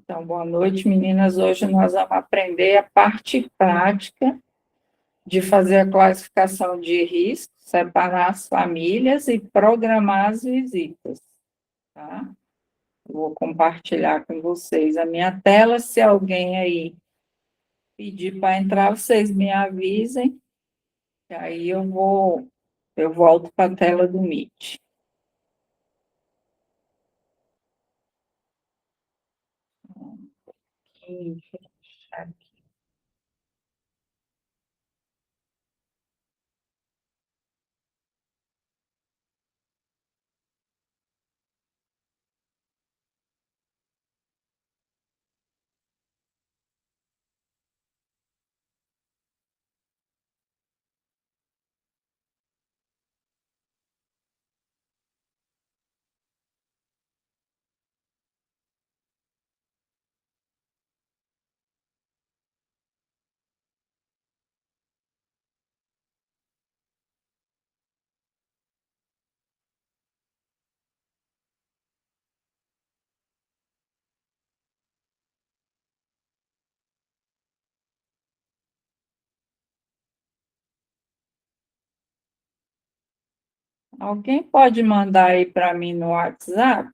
Então, boa noite, meninas. Hoje nós vamos aprender a parte prática de fazer a classificação de risco, separar as famílias e programar as visitas, tá? Eu vou compartilhar com vocês a minha tela. Se alguém aí pedir para entrar, vocês me avisem, que aí eu volto para a tela do Meet. Aqui. Alguém pode mandar aí para mim no WhatsApp?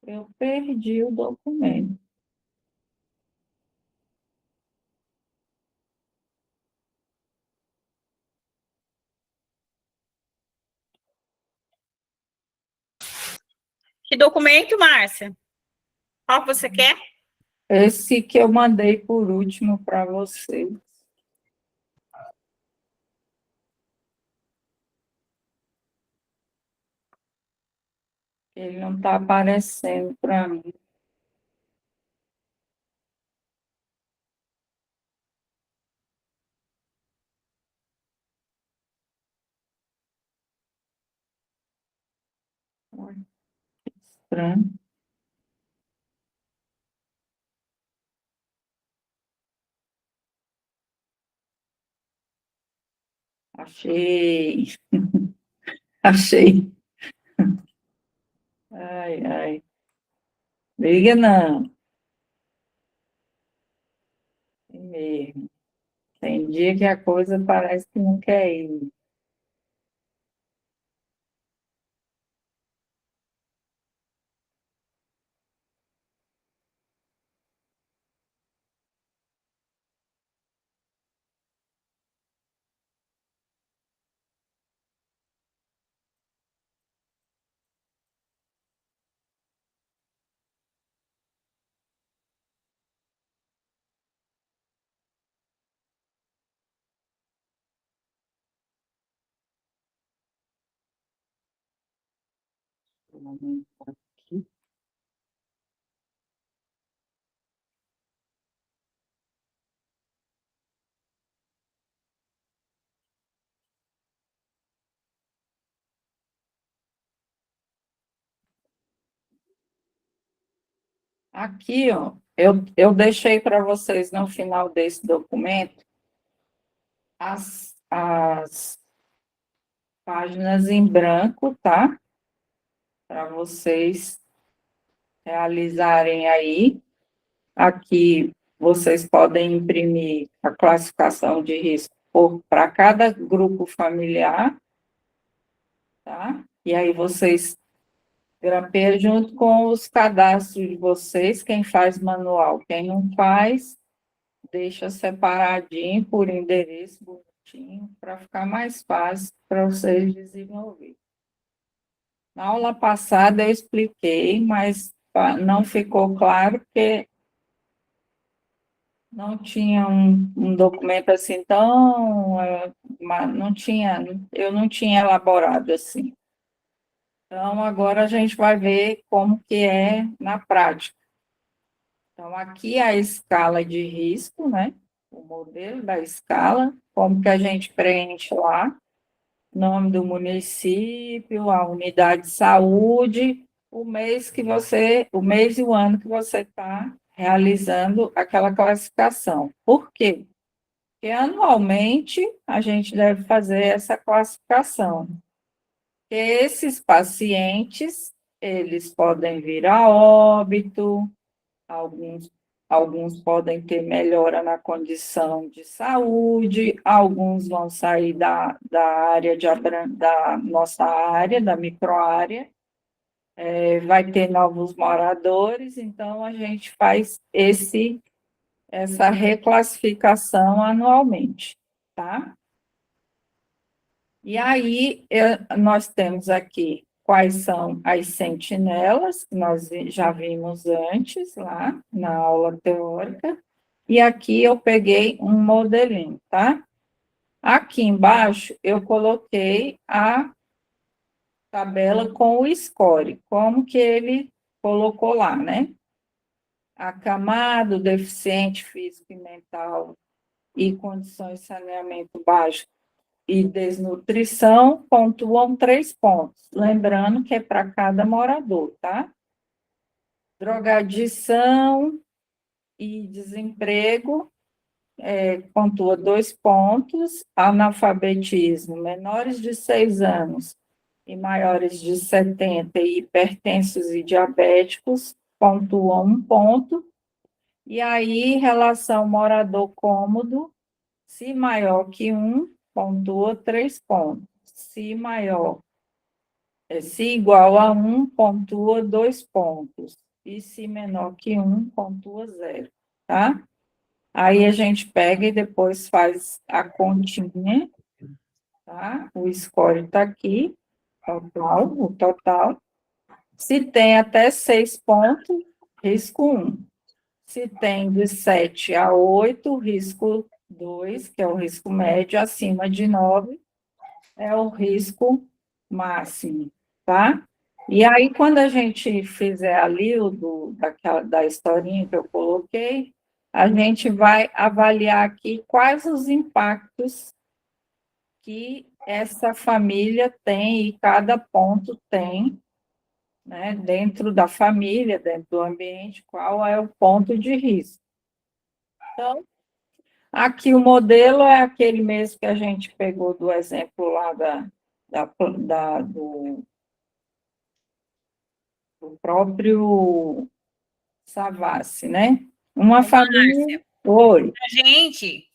Eu perdi o documento. Que documento, Márcia? Qual você quer? Esse que eu mandei por último para vocês. Ele não está aparecendo para mim. Estranho. Achei. Achei. Ai, ai. Liga não. É mesmo. Tem dia que a coisa parece que não quer ir. Vou aumentar aqui. Aqui, ó, eu deixei para vocês no final desse documento as páginas em branco, tá? Para vocês realizarem aí. Aqui vocês podem imprimir a classificação de risco para cada grupo familiar, tá? E aí vocês grampeiam junto com os cadastros de vocês, quem faz manual, quem não faz, deixa separadinho por endereço bonitinho, para ficar mais fácil para vocês desenvolver. Na aula passada eu expliquei, mas não ficou claro porque não tinha um documento assim tão, não tinha, eu não tinha elaborado assim. Então, agora a gente vai ver como que é na prática. Então, aqui é a escala de risco, né? O modelo da escala, como que a gente preenche lá, nome do município, a unidade de saúde, o mês e o ano que você está realizando aquela classificação. Por quê? Porque anualmente a gente deve fazer essa classificação. Esses pacientes, eles podem vir a óbito, alguns podem ter melhora na condição de saúde, alguns vão sair da área da nossa área, da microárea, vai ter novos moradores, então a gente faz essa reclassificação anualmente, tá? E aí, nós temos aqui quais são as sentinelas, que nós já vimos antes lá na aula teórica, e aqui eu peguei um modelinho, tá? Aqui embaixo eu coloquei a tabela com o score, como que ele colocou lá, né? Acamado, deficiente físico e mental e condições de saneamento básico e desnutrição pontuam 3 pontos. Lembrando que é para cada morador, tá? Drogadição e desemprego pontua 2 pontos. Analfabetismo, menores de 6 anos e maiores de 70, e hipertensos e diabéticos, pontuam 1 ponto. E aí, relação morador cômodo, se maior que 1, pontua 3 pontos. Se igual a 1, pontua 2 pontos. E se menor que 1, pontua 0, tá? Aí a gente pega e depois faz a continha, tá? O score está aqui, o total. Se tem até 6 pontos, risco 1. Se tem de 7 a 8, risco 2, que é o risco médio, acima de 9 é o risco máximo, tá? E aí, quando a gente fizer ali da historinha que eu coloquei, a gente vai avaliar aqui quais os impactos que essa família tem e cada ponto tem, né, dentro da família, dentro do ambiente, qual é o ponto de risco. Então, aqui o modelo é aquele mesmo que a gente pegou do exemplo lá do próprio Savassi, né? Uma família. Oi. A gente,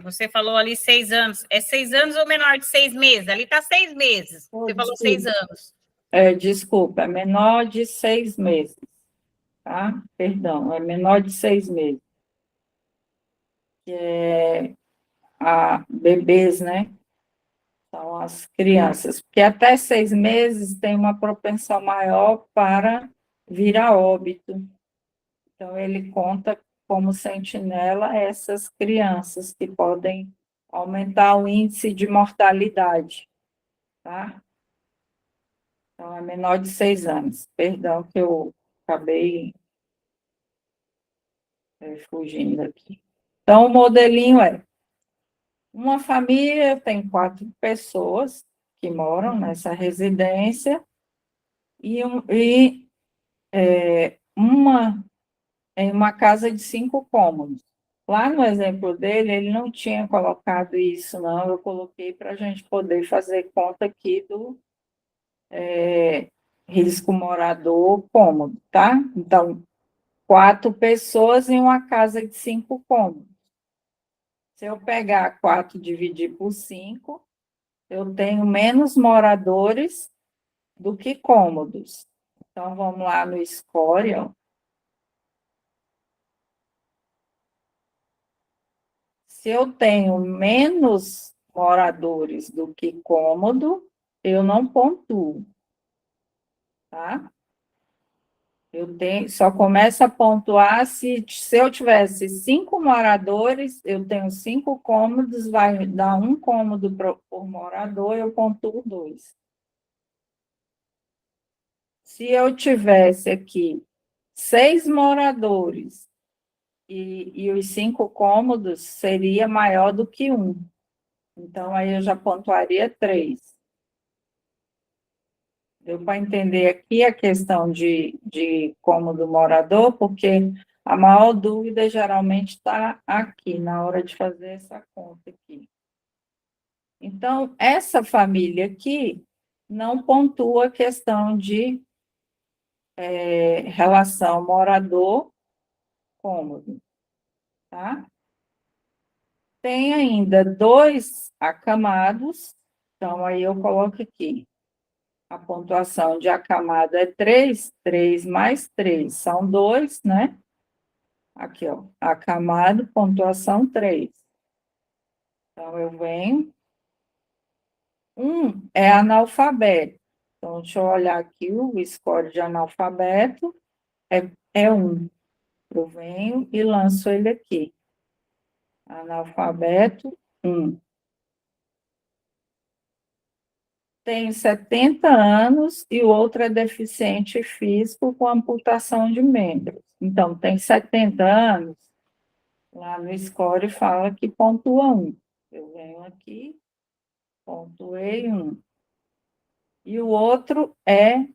você falou ali 6 anos. É 6 anos ou menor de 6 meses? Ali está 6 meses. Você falou 6 anos. Desculpa, é menor de 6 meses, tá? Perdão, é menor de 6 meses. Que é bebês, né? São as crianças. Porque até 6 meses tem uma propensão maior para vir a óbito. Então, ele conta como sentinela essas crianças que podem aumentar o índice de mortalidade, tá? Então, é menor de 6 anos. Perdão que eu acabei fugindo aqui. Então, o modelinho é: uma família tem 4 pessoas que moram nessa residência e em uma casa de 5 cômodos. Lá no exemplo dele, ele não tinha colocado isso, não. Eu coloquei para a gente poder fazer conta aqui do risco morador cômodo, tá? Então, 4 pessoas em uma casa de 5 cômodos. Se eu pegar 4 e dividir por 5, eu tenho menos moradores do que cômodos. Então, vamos lá no score, ó. Se eu tenho menos moradores do que cômodo, eu não pontuo, tá? Só começo a pontuar se eu tivesse 5 moradores, eu tenho 5 cômodos, vai dar 1 cômodo por morador, eu pontuo 2. Se eu tivesse aqui 6 moradores e os 5 cômodos, seria maior do que 1. Então, aí eu já pontuaria 3. Deu para entender aqui a questão de cômodo morador, porque a maior dúvida geralmente está aqui, na hora de fazer essa conta aqui. Então, essa família aqui não pontua a questão de relação morador-cômodo, tá? Tem ainda 2 acamados, então aí eu coloco aqui. A pontuação de acamado é 3, 3 mais 3 são 2, né? Aqui, ó, acamado, pontuação 3. Então, eu venho. É analfabeto. Então, deixa eu olhar aqui, o score de analfabeto é 1. Eu venho e lanço ele aqui. Analfabeto, 1. Tem 70 anos e o outro é deficiente físico com amputação de membros. Então, tem 70 anos, lá no score fala que pontua 1. Eu venho aqui, pontuei 1. E o outro é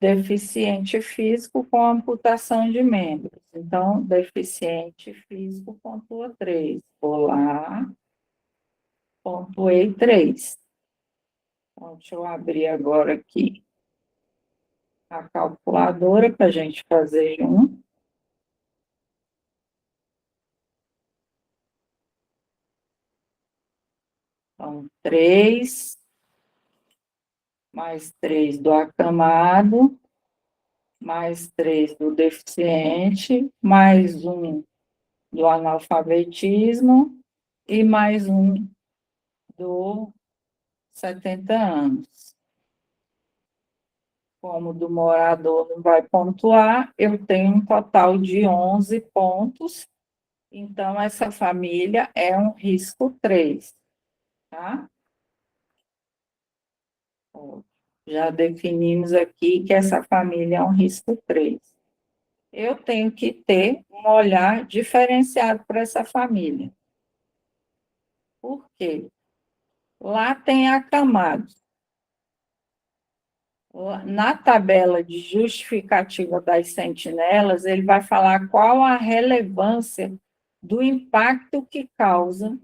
deficiente físico com amputação de membros. Então, deficiente físico pontua 3. Vou lá, pontuei 3. Então, deixa eu abrir agora aqui a calculadora para a gente fazer junto. Então, 3, mais 3 do acamado, mais 3 do deficiente, mais 1 do analfabetismo e mais 1 do 70 anos. Como do morador não vai pontuar, eu tenho um total de 11 pontos, então essa família é um risco 3, tá? Já definimos aqui que essa família é um risco 3. Eu tenho que ter um olhar diferenciado para essa família. Por quê? Lá tem acamados. Na tabela de justificativa das sentinelas, ele vai falar qual a relevância do impacto que causa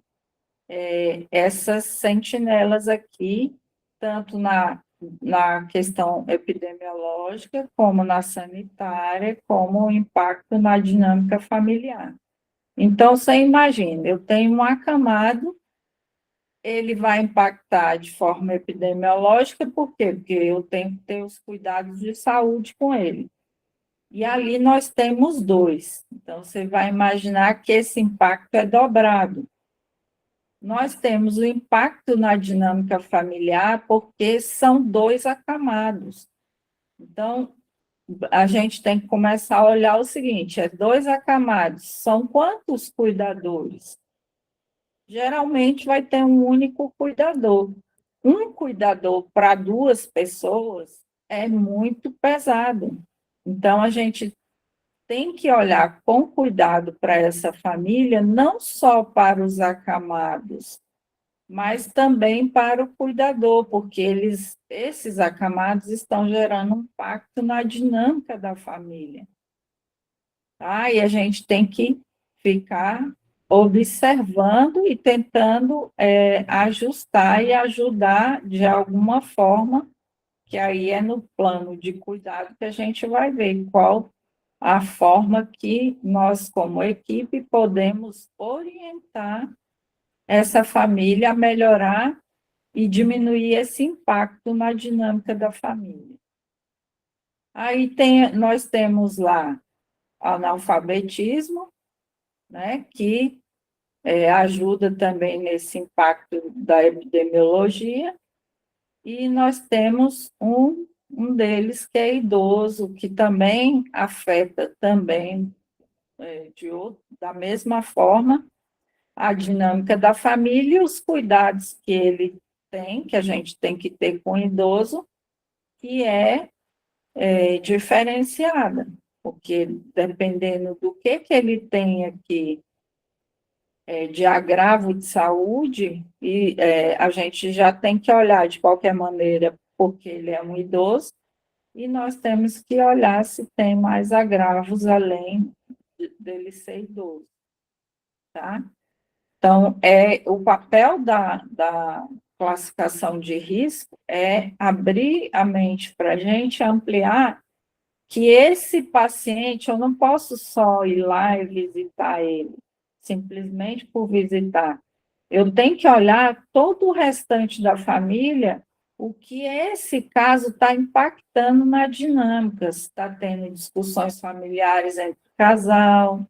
essas sentinelas aqui, tanto na questão epidemiológica, como na sanitária, como o impacto na dinâmica familiar. Então, você imagina, eu tenho um acamado, ele vai impactar de forma epidemiológica, por quê? Porque eu tenho que ter os cuidados de saúde com ele. E ali nós temos 2. Então, você vai imaginar que esse impacto é dobrado. Nós temos o impacto na dinâmica familiar porque são 2 acamados. Então, a gente tem que começar a olhar o seguinte, 2 acamados, são quantos cuidadores? Geralmente vai ter um único cuidador. Um cuidador para 2 pessoas é muito pesado. Então, a gente tem que olhar com cuidado para essa família, não só para os acamados, mas também para o cuidador, porque esses acamados estão gerando um impacto na dinâmica da família. Tá? E a gente tem que ficar observando e tentando ajustar e ajudar de alguma forma, que aí é no plano de cuidado que a gente vai ver qual a forma que nós, como equipe, podemos orientar essa família a melhorar e diminuir esse impacto na dinâmica da família. Aí nós temos lá analfabetismo, né, que ajuda também nesse impacto da epidemiologia, e nós temos um deles que é idoso, que também afeta também da mesma forma a dinâmica da família e os cuidados que ele tem, que a gente tem que ter com o idoso, que é diferenciada, porque dependendo do que ele tem aqui de agravo de saúde, e a gente já tem que olhar de qualquer maneira, porque ele é um idoso, e nós temos que olhar se tem mais agravos além dele ser idoso, tá? Então, o papel da classificação de risco é abrir a mente para a gente, ampliar que esse paciente, eu não posso só ir lá e visitar ele, simplesmente por visitar. Eu tenho que olhar todo o restante da família, o que esse caso está impactando na dinâmica, se está tendo discussões familiares entre o casal,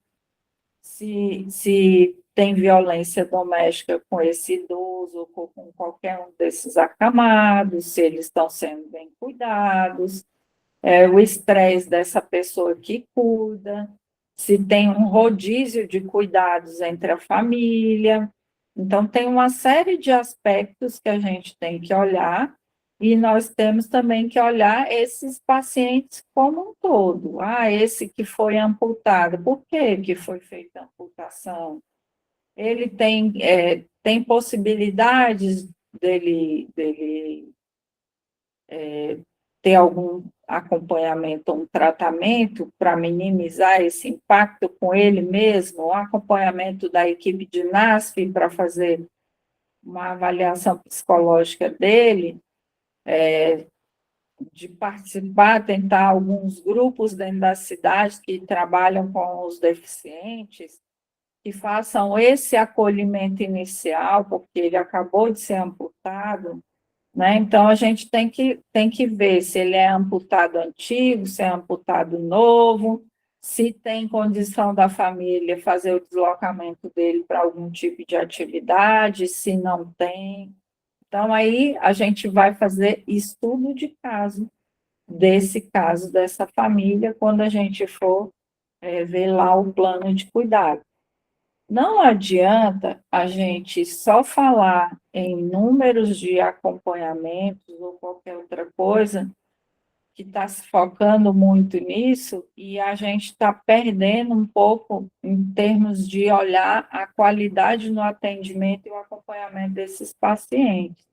se tem violência doméstica com esse idoso ou com qualquer um desses acamados, se eles estão sendo bem cuidados, o estresse dessa pessoa que cuida, se tem um rodízio de cuidados entre a família. Então, tem uma série de aspectos que a gente tem que olhar, e nós temos também que olhar esses pacientes como um todo. Ah, esse que foi amputado, por que foi feita a amputação? Ele tem possibilidades dele ter algum acompanhamento, um tratamento para minimizar esse impacto com ele mesmo, um acompanhamento da equipe de NASF para fazer uma avaliação psicológica dele, de participar, tentar alguns grupos dentro da cidade que trabalham com os deficientes, que façam esse acolhimento inicial, porque ele acabou de ser amputado, né? Então, a gente tem que ver se ele é amputado antigo, se é amputado novo, se tem condição da família fazer o deslocamento dele para algum tipo de atividade, se não tem. Então, aí a gente vai fazer estudo de caso, desse caso, dessa família, quando a gente for ver lá o plano de cuidado. Não adianta a gente só falar em números de acompanhamentos ou qualquer outra coisa que está se focando muito nisso e a gente está perdendo um pouco em termos de olhar a qualidade no atendimento e o acompanhamento desses pacientes.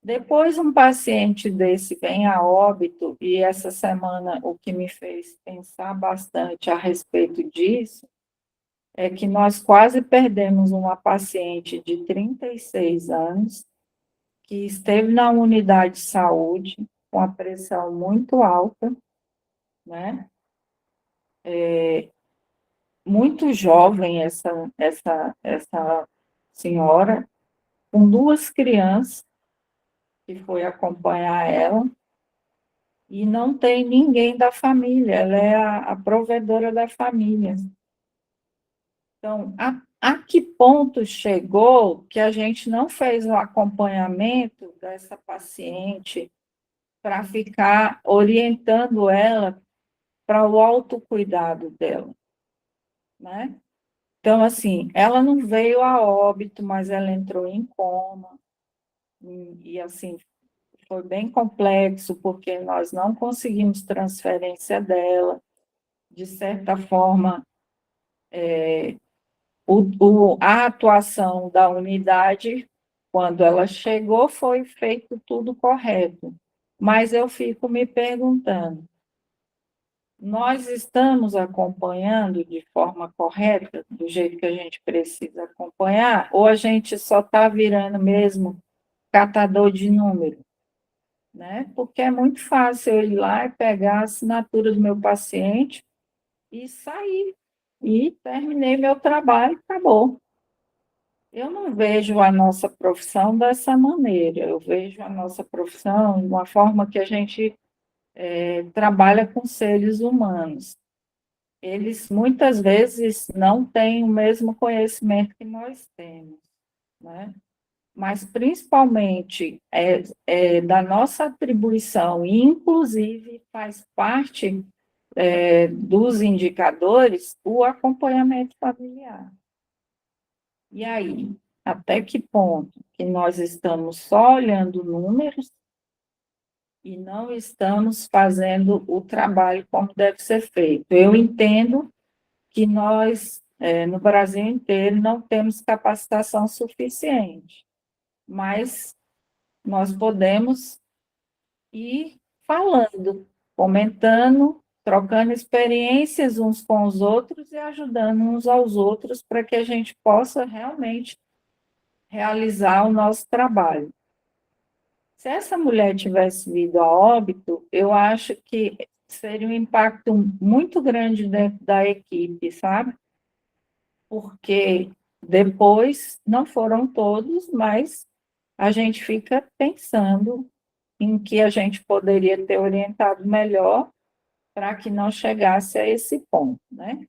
Depois, um paciente desse vem a óbito, e essa semana o que me fez pensar bastante a respeito disso é que nós quase perdemos uma paciente de 36 anos, que esteve na unidade de saúde com a pressão muito alta, né? Muito jovem essa senhora, com duas crianças, que foi acompanhar ela, e não tem ninguém da família, ela é a provedora da família. Então, a que ponto chegou que a gente não fez o acompanhamento dessa paciente para ficar orientando ela para o autocuidado dela, né? Então, assim, ela não veio a óbito, mas ela entrou em coma, assim, foi bem complexo, porque nós não conseguimos transferência dela, de certa forma, a atuação da unidade, quando ela chegou, foi feito tudo correto. Mas eu fico me perguntando, nós estamos acompanhando de forma correta, do jeito que a gente precisa acompanhar, ou a gente só está virando mesmo catador de número, né? Porque é muito fácil eu ir lá e pegar a assinatura do meu paciente e sair. E terminei meu trabalho, acabou. Eu não vejo a nossa profissão dessa maneira, eu vejo a nossa profissão de uma forma que a gente trabalha com seres humanos. Eles muitas vezes não têm o mesmo conhecimento que nós temos, né? Mas principalmente da nossa atribuição, e inclusive faz parte dos indicadores, o acompanhamento familiar. E aí, até que ponto que nós estamos só olhando números e não estamos fazendo o trabalho como deve ser feito? Eu entendo que nós, no Brasil inteiro, não temos capacitação suficiente, mas nós podemos ir falando, comentando, trocando experiências uns com os outros e ajudando uns aos outros para que a gente possa realmente realizar o nosso trabalho. Se essa mulher tivesse vindo a óbito, eu acho que seria um impacto muito grande dentro da equipe, sabe? Porque depois, não foram todos, mas a gente fica pensando em que a gente poderia ter orientado melhor para que não chegasse a esse ponto, né?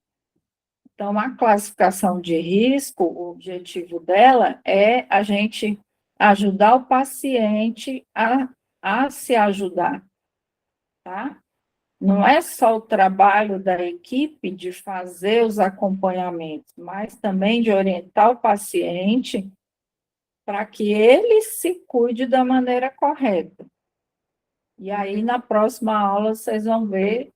Então, a classificação de risco, o objetivo dela é a gente ajudar o paciente a se ajudar, tá? Não é só o trabalho da equipe de fazer os acompanhamentos, mas também de orientar o paciente para que ele se cuide da maneira correta. E aí, na próxima aula, vocês vão ver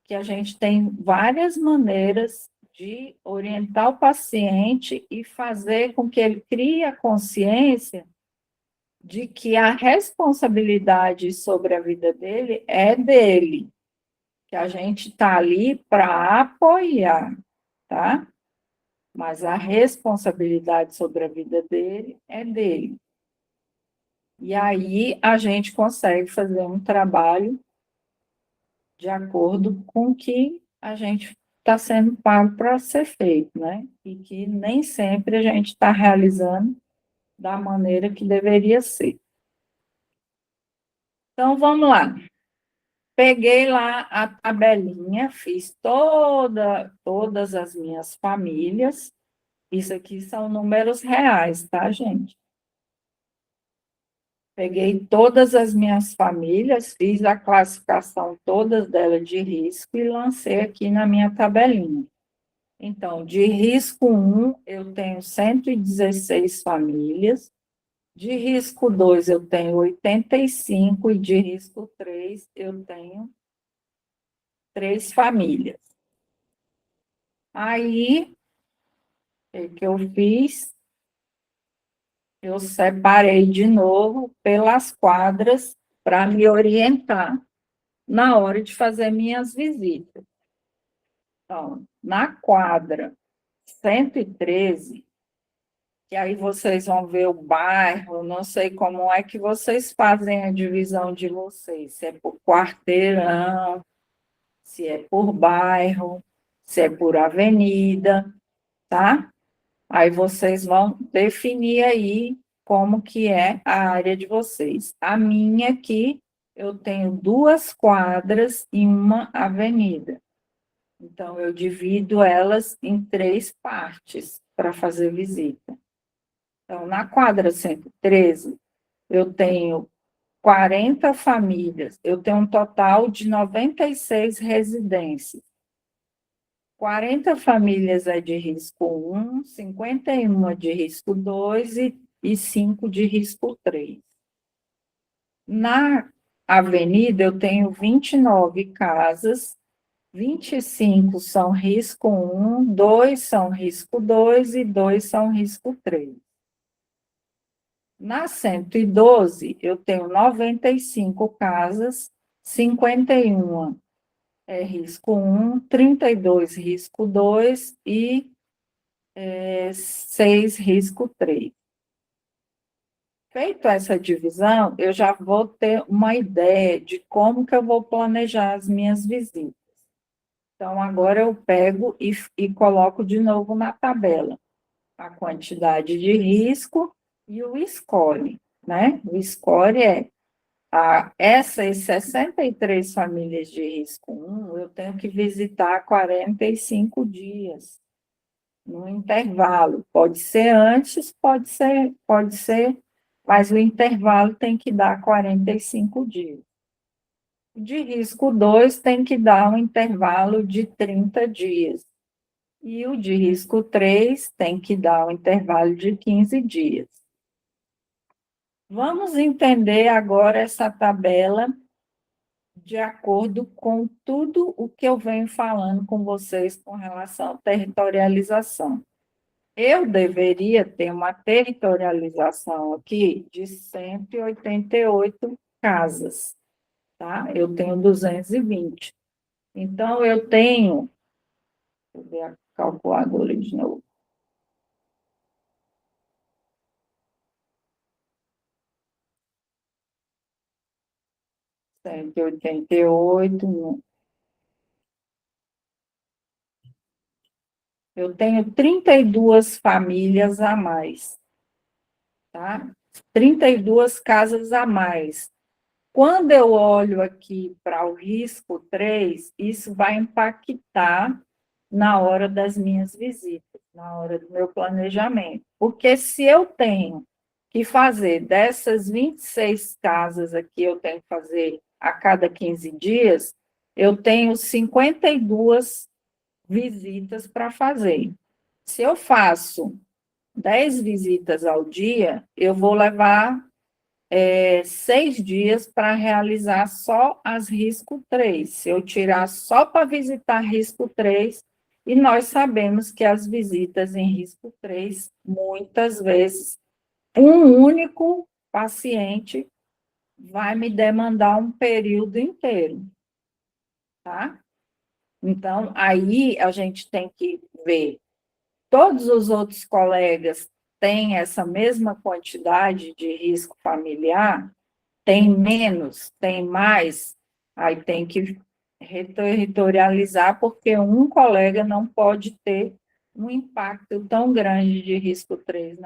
que a gente tem várias maneiras de orientar o paciente e fazer com que ele crie a consciência de que a responsabilidade sobre a vida dele é dele, que a gente está ali para apoiar, tá? Mas a responsabilidade sobre a vida dele é dele. E aí a gente consegue fazer um trabalho de acordo com o que a gente está sendo pago para ser feito, né? E que nem sempre a gente está realizando da maneira que deveria ser. Então, vamos lá. Peguei lá a tabelinha, fiz todas as minhas famílias. Isso aqui são números reais, tá, gente? Peguei todas as minhas famílias, fiz a classificação todas delas de risco e lancei aqui na minha tabelinha. Então, de risco 1, eu tenho 116 famílias, de risco 2, eu tenho 85, e de risco 3, eu tenho 3 famílias. Aí, o que eu fiz? Eu separei de novo pelas quadras para me orientar na hora de fazer minhas visitas. Então, na quadra 113, que aí vocês vão ver o bairro, não sei como é que vocês fazem a divisão de vocês, se é por quarteirão, se é por bairro, se é por avenida, tá? Aí vocês vão definir aí como que é a área de vocês. A minha aqui, eu tenho 2 quadras e uma avenida. Então, eu divido elas em 3 partes para fazer visita. Então, na quadra 113, eu tenho 40 famílias, eu tenho um total de 96 residências. 40 famílias é de risco 1, 51 de risco 2 e 5 de risco 3. Na avenida, eu tenho 29 casas, 25 são risco 1, 2 são risco 2 e 2 são risco 3. Na 112, eu tenho 95 casas, 51 é risco 1, 32 risco 2 e 6 risco 3. Feito essa divisão, eu já vou ter uma ideia de como que eu vou planejar as minhas visitas. Então, agora eu pego e coloco de novo na tabela a quantidade de risco e o score, né? O score é essas 63 famílias de risco 1, eu tenho que visitar 45 dias, no intervalo. Pode ser antes, pode ser, mas o intervalo tem que dar 45 dias. De risco 2 tem que dar um intervalo de 30 dias. E o de risco 3 tem que dar um intervalo de 15 dias. Vamos entender agora essa tabela de acordo com tudo o que eu venho falando com vocês com relação à territorialização. Eu deveria ter uma territorialização aqui de 188 casas, tá? Eu tenho 220. Então, eu tenho, vou ver a calculadora de novo, 188 Eu tenho 32 famílias a mais, tá? 32 casas a mais. Quando eu olho aqui para o risco 3, isso vai impactar na hora das minhas visitas, na hora do meu planejamento. Porque se eu tenho que fazer dessas 26 casas aqui, eu tenho que fazer a cada 15 dias, eu tenho 52 visitas para fazer. Se eu faço 10 visitas ao dia, eu vou levar 6 dias para realizar só as risco 3. Se eu tirar só para visitar risco 3, e nós sabemos que as visitas em risco 3, muitas vezes, um único paciente vai me demandar um período inteiro, tá? Então, aí a gente tem que ver, todos os outros colegas têm essa mesma quantidade de risco familiar, tem menos, tem mais, aí tem que reterritorializar, porque um colega não pode ter um impacto tão grande de risco 3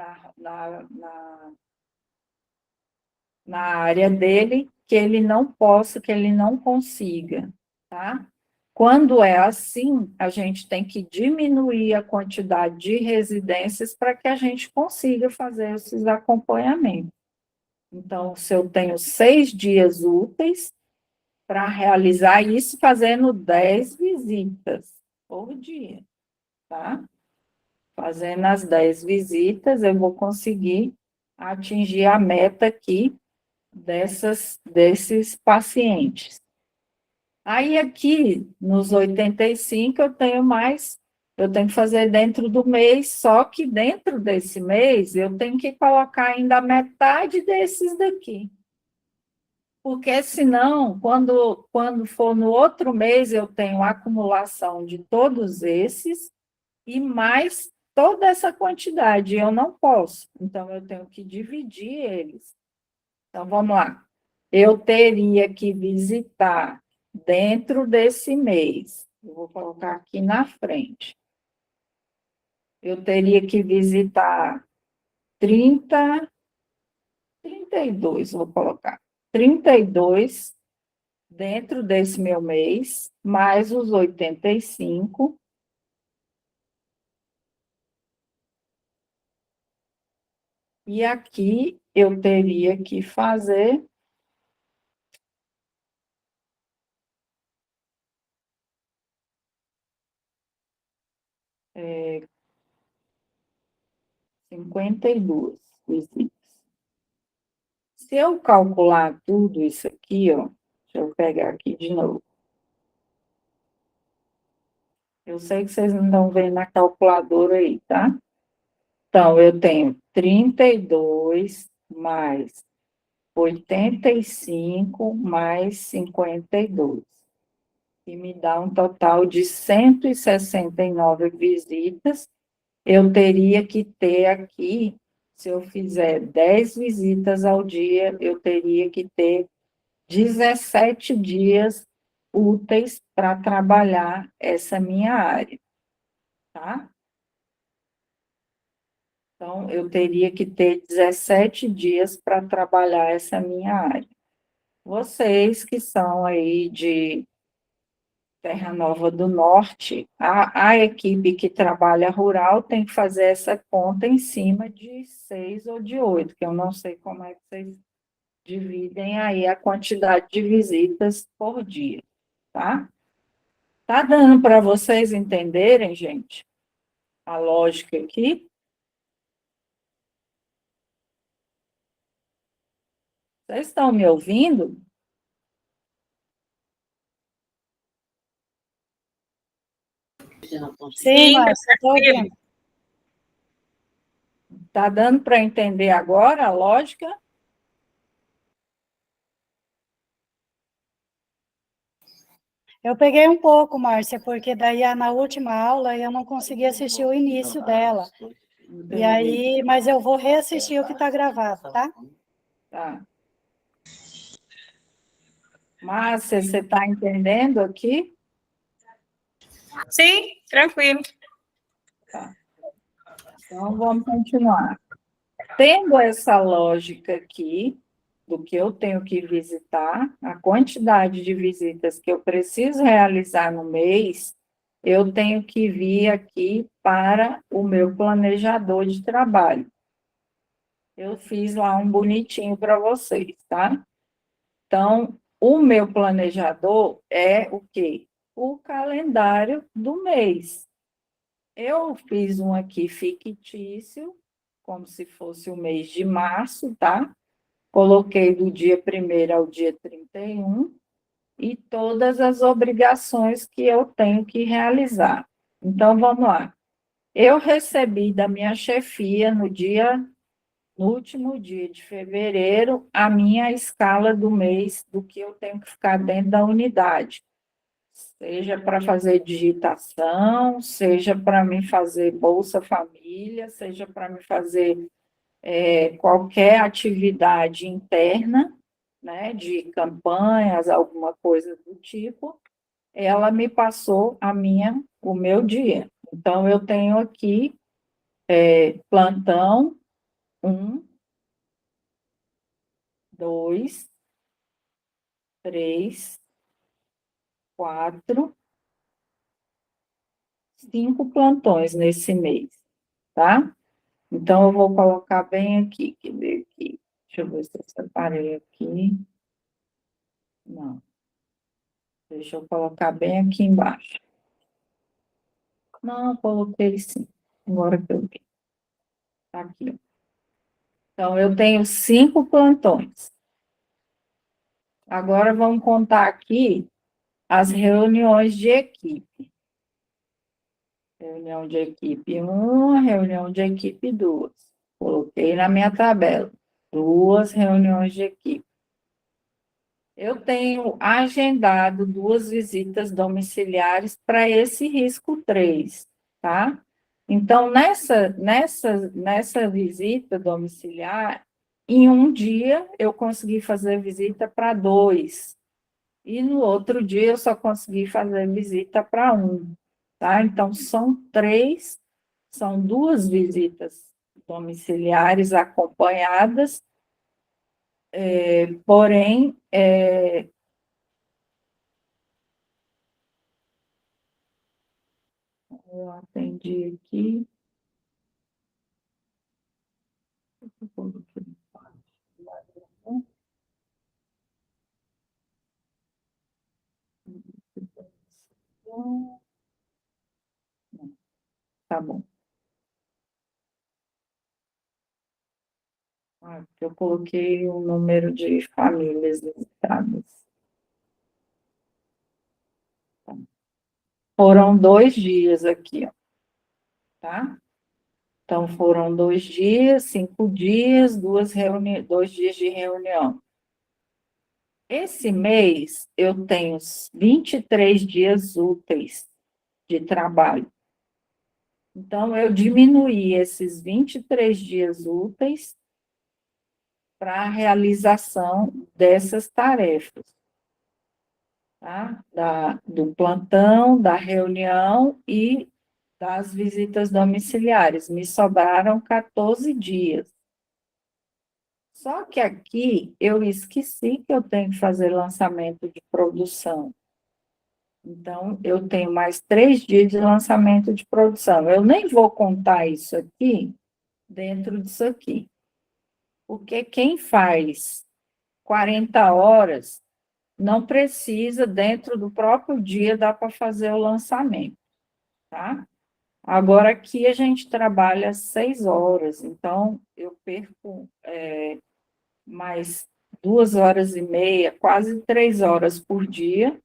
na área dele, que ele não possa, que ele não consiga, tá? Quando é assim, a gente tem que diminuir a quantidade de residências para que a gente consiga fazer esses acompanhamentos. Então, se eu tenho 6 dias úteis para realizar isso, fazendo 10 visitas por dia, tá? Fazendo as 10 visitas, eu vou conseguir atingir a meta aqui desses pacientes. Aí, aqui, nos 85, eu tenho que fazer dentro do mês, só que dentro desse mês, eu tenho que colocar ainda metade desses daqui. Porque senão, quando for no outro mês, eu tenho acumulação de todos esses e mais toda essa quantidade, eu não posso. Então, eu tenho que dividir eles. Então, vamos lá. Eu teria que visitar dentro desse mês, eu vou colocar aqui na frente, eu teria que visitar 32, vou colocar, 32 dentro desse meu mês, mais os 85. E aqui eu teria que fazer 52 visitas. Se eu calcular tudo isso aqui, ó, deixa eu pegar aqui de novo. Eu sei que vocês não estão vendo na calculadora aí, tá? Então, eu tenho 32 mais 85 mais 52, que me dá um total de 169 visitas. Eu teria que ter aqui, se eu fizer 10 visitas ao dia, eu teria que ter 17 dias úteis para trabalhar essa minha área, tá? Então, eu teria que ter 17 dias para trabalhar essa minha área. Vocês que são aí de Terra Nova do Norte, a equipe que trabalha rural tem que fazer essa conta em cima de 6 ou de 8, que eu não sei como é que vocês dividem aí a quantidade de visitas por dia, tá? Tá dando para vocês entenderem, gente, a lógica aqui? Vocês estão me ouvindo? Sim, Tá Márcia, estou tranquilo. ouvindo. Tá dando para entender agora a lógica? Eu peguei um pouco, Márcia, porque daí na última aula eu não consegui assistir o início dela. E aí, mas eu vou reassistir o que está gravado, tá? Tá. Márcia, você está entendendo aqui? Sim, tranquilo. Tá. Então, vamos continuar. Tendo essa lógica aqui, do que eu tenho que visitar, a quantidade de visitas que eu preciso realizar no mês, eu tenho que vir aqui para o meu planejador de trabalho. Eu fiz lá um bonitinho para vocês, tá? Então, o meu planejador é o quê? O calendário do mês. Eu fiz um aqui fictício, como se fosse o mês de março, tá? Coloquei do dia 1º ao dia 31 e todas as obrigações que eu tenho que realizar. Então, vamos lá. Eu recebi da minha chefia no último dia de fevereiro, a minha escala do mês do que eu tenho que ficar dentro da unidade. Seja para fazer digitação, seja para mim fazer Bolsa Família, seja para me fazer qualquer atividade interna, né, de campanhas, alguma coisa do tipo, ela me passou o meu dia. Então, eu tenho aqui plantão 1, 2, 3, 4, 5 plantões nesse mês, tá? Então, eu vou colocar bem aqui, que ver aqui. Deixa eu ver se eu separei aqui. Não. Deixa eu colocar bem aqui embaixo. Não, coloquei sim. Agora que eu vi. Tá aqui. Então, eu tenho 5 plantões. Agora, vamos contar aqui as reuniões de equipe. Reunião de equipe 1, reunião de equipe 2. Coloquei na minha tabela. 2 reuniões de equipe. Eu tenho agendado 2 visitas domiciliares para esse risco 3, tá? Então, nessa visita domiciliar, em um dia eu consegui fazer visita para 2, e no outro dia eu só consegui fazer visita para 1, tá? Então, são 2 visitas domiciliares acompanhadas, porém, eu atendi aqui. Tá bom. Eu coloquei o número de famílias visitadas. Foram 2 dias aqui, ó, tá? Então, foram 2 dias, 5 dias, 2 dias de reunião. Esse mês, eu tenho 23 dias úteis de trabalho. Então, eu diminuí esses 23 dias úteis para a realização dessas tarefas, tá? Do plantão, da reunião e das visitas domiciliares. Me sobraram 14 dias. Só que aqui eu esqueci que eu tenho que fazer lançamento de produção. Então, eu tenho mais 3 dias de lançamento de produção. Eu nem vou contar isso aqui dentro disso aqui. Porque quem faz 40 horas não precisa, dentro do próprio dia, dá para fazer o lançamento, tá? Agora, aqui a gente trabalha 6 horas, então eu perco mais 2 horas e meia, quase 3 horas por dia,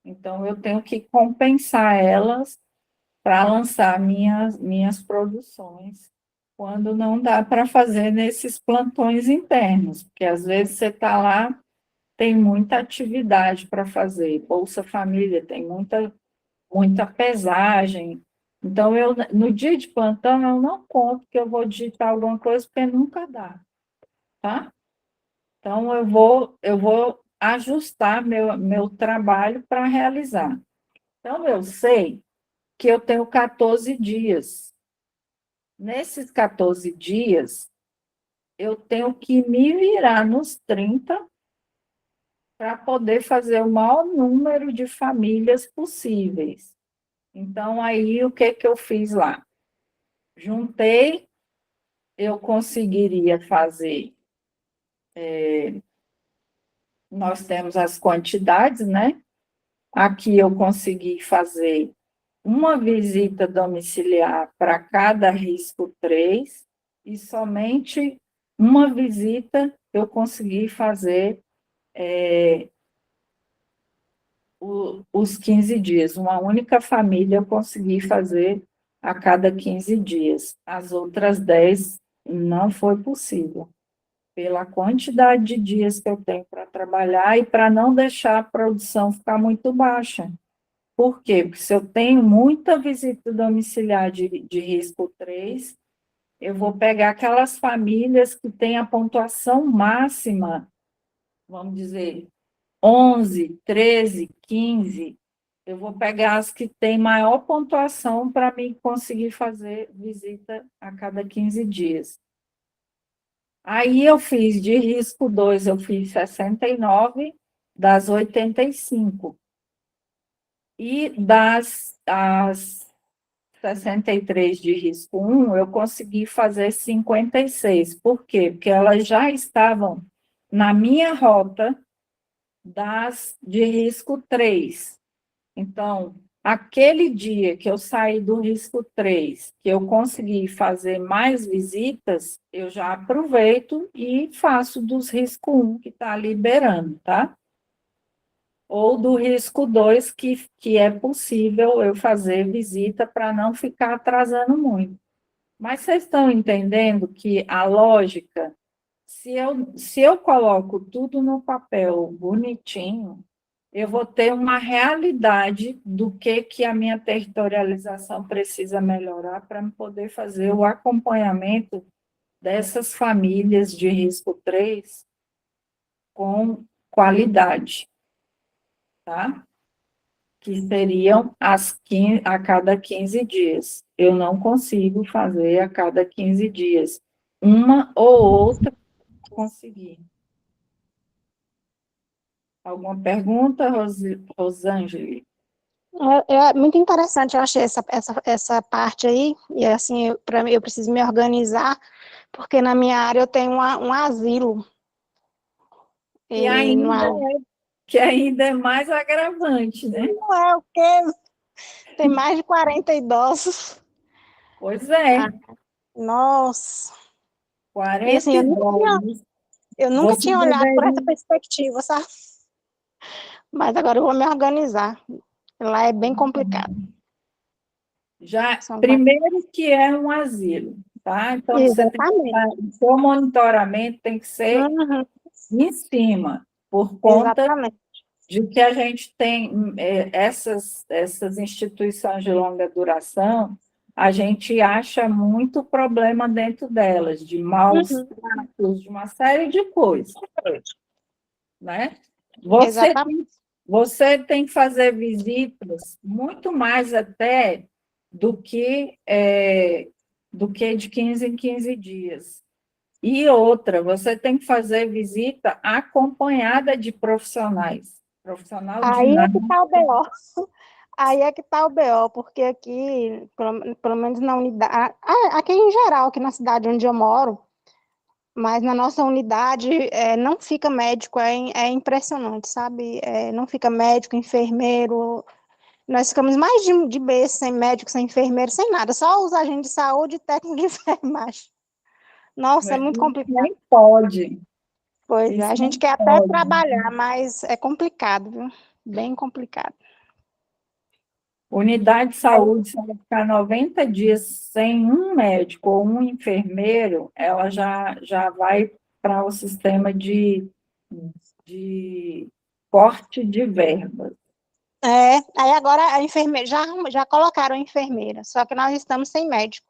então eu tenho que compensar elas para lançar minhas produções, quando não dá para fazer nesses plantões internos, porque às vezes você está lá, tem muita atividade para fazer, Bolsa Família tem muita pesagem. Então, no dia de plantão, eu não conto que eu vou digitar alguma coisa, porque nunca dá, tá? Então, eu vou ajustar meu trabalho para realizar. Então, eu sei que eu tenho 14 dias Nesses 14 dias, eu tenho que me virar nos 30 para poder fazer o maior número de famílias possíveis. Então, aí, o que eu fiz lá? Juntei, eu conseguiria fazer, nós temos as quantidades, né? Aqui eu consegui fazer uma visita domiciliar para cada risco 3 e somente uma visita eu consegui fazer os 15 dias. Uma única família eu consegui fazer a cada 15 dias. As outras 10 não foi possível, pela quantidade de dias que eu tenho para trabalhar e para não deixar a produção ficar muito baixa. Por quê? Porque se eu tenho muita visita domiciliar de risco 3, eu vou pegar aquelas famílias que têm a pontuação máxima, vamos dizer, 11, 13, 15. Eu vou pegar as que têm maior pontuação para mim conseguir fazer visita a cada 15 dias. Aí eu fiz de risco 2, eu fiz 69 das 85. E as 63 de risco 1, eu consegui fazer 56. Por quê? Porque elas já estavam na minha rota das de risco 3. Então, aquele dia que eu saí do risco 3, que eu consegui fazer mais visitas, eu já aproveito e faço dos risco 1 que está liberando, tá? Ou do risco 2, que é possível eu fazer visita para não ficar atrasando muito. Mas vocês estão entendendo que a lógica, se eu coloco tudo no papel bonitinho, eu vou ter uma realidade do que a minha territorialização precisa melhorar para poder fazer o acompanhamento dessas famílias de risco 3 com qualidade, tá? Que seriam a cada 15 dias. Eu não consigo fazer a cada 15 dias. Uma ou outra conseguir. Alguma pergunta, Rosângela? É muito interessante, eu achei essa parte aí, e assim, para mim, eu preciso me organizar, porque na minha área eu tenho um asilo. Que E não que ainda é mais agravante, né? é o quê? Tem mais de 40 idosos. Pois é, Nossa! E 40 assim, idosos. eu nunca Você tinha olhado por essa deveria... perspectiva, sabe? Mas agora eu vou me organizar. Lá é bem complicado. Primeiro que é um asilo, tá? Então, você tem que Exatamente. o seu monitoramento tem que ser Uhum, em cima, por conta exatamente. de que a gente tem essas instituições de longa duração, a gente acha muito problema dentro delas, de maus Uhum, tratos, de uma série de coisas, né? Você, exatamente. você tem que fazer visitas muito mais até do que de 15 em 15 dias. E outra, você tem que fazer visita acompanhada de profissionais. Profissional Aí é que dinâmico. está o BO. Aí é que está o BO, porque aqui, pelo menos na unidade, aqui em geral, aqui na cidade onde eu moro, mas na nossa unidade não fica médico, é impressionante, sabe? Não fica médico, enfermeiro, nós ficamos mais de mês sem médico, sem enfermeiro, sem nada, só os agentes de saúde e técnico de enfermagem. Nossa, é muito complicado. Nem pode. Pois é, Isso a gente não quer até pode. trabalhar, mas é complicado, viu? Bem complicado. Unidade de saúde, se ela ficar 90 dias sem um médico ou um enfermeiro, ela já vai para o sistema de corte de verbas. Aí agora a enfermeira, já colocaram a enfermeira, só que nós estamos sem médico.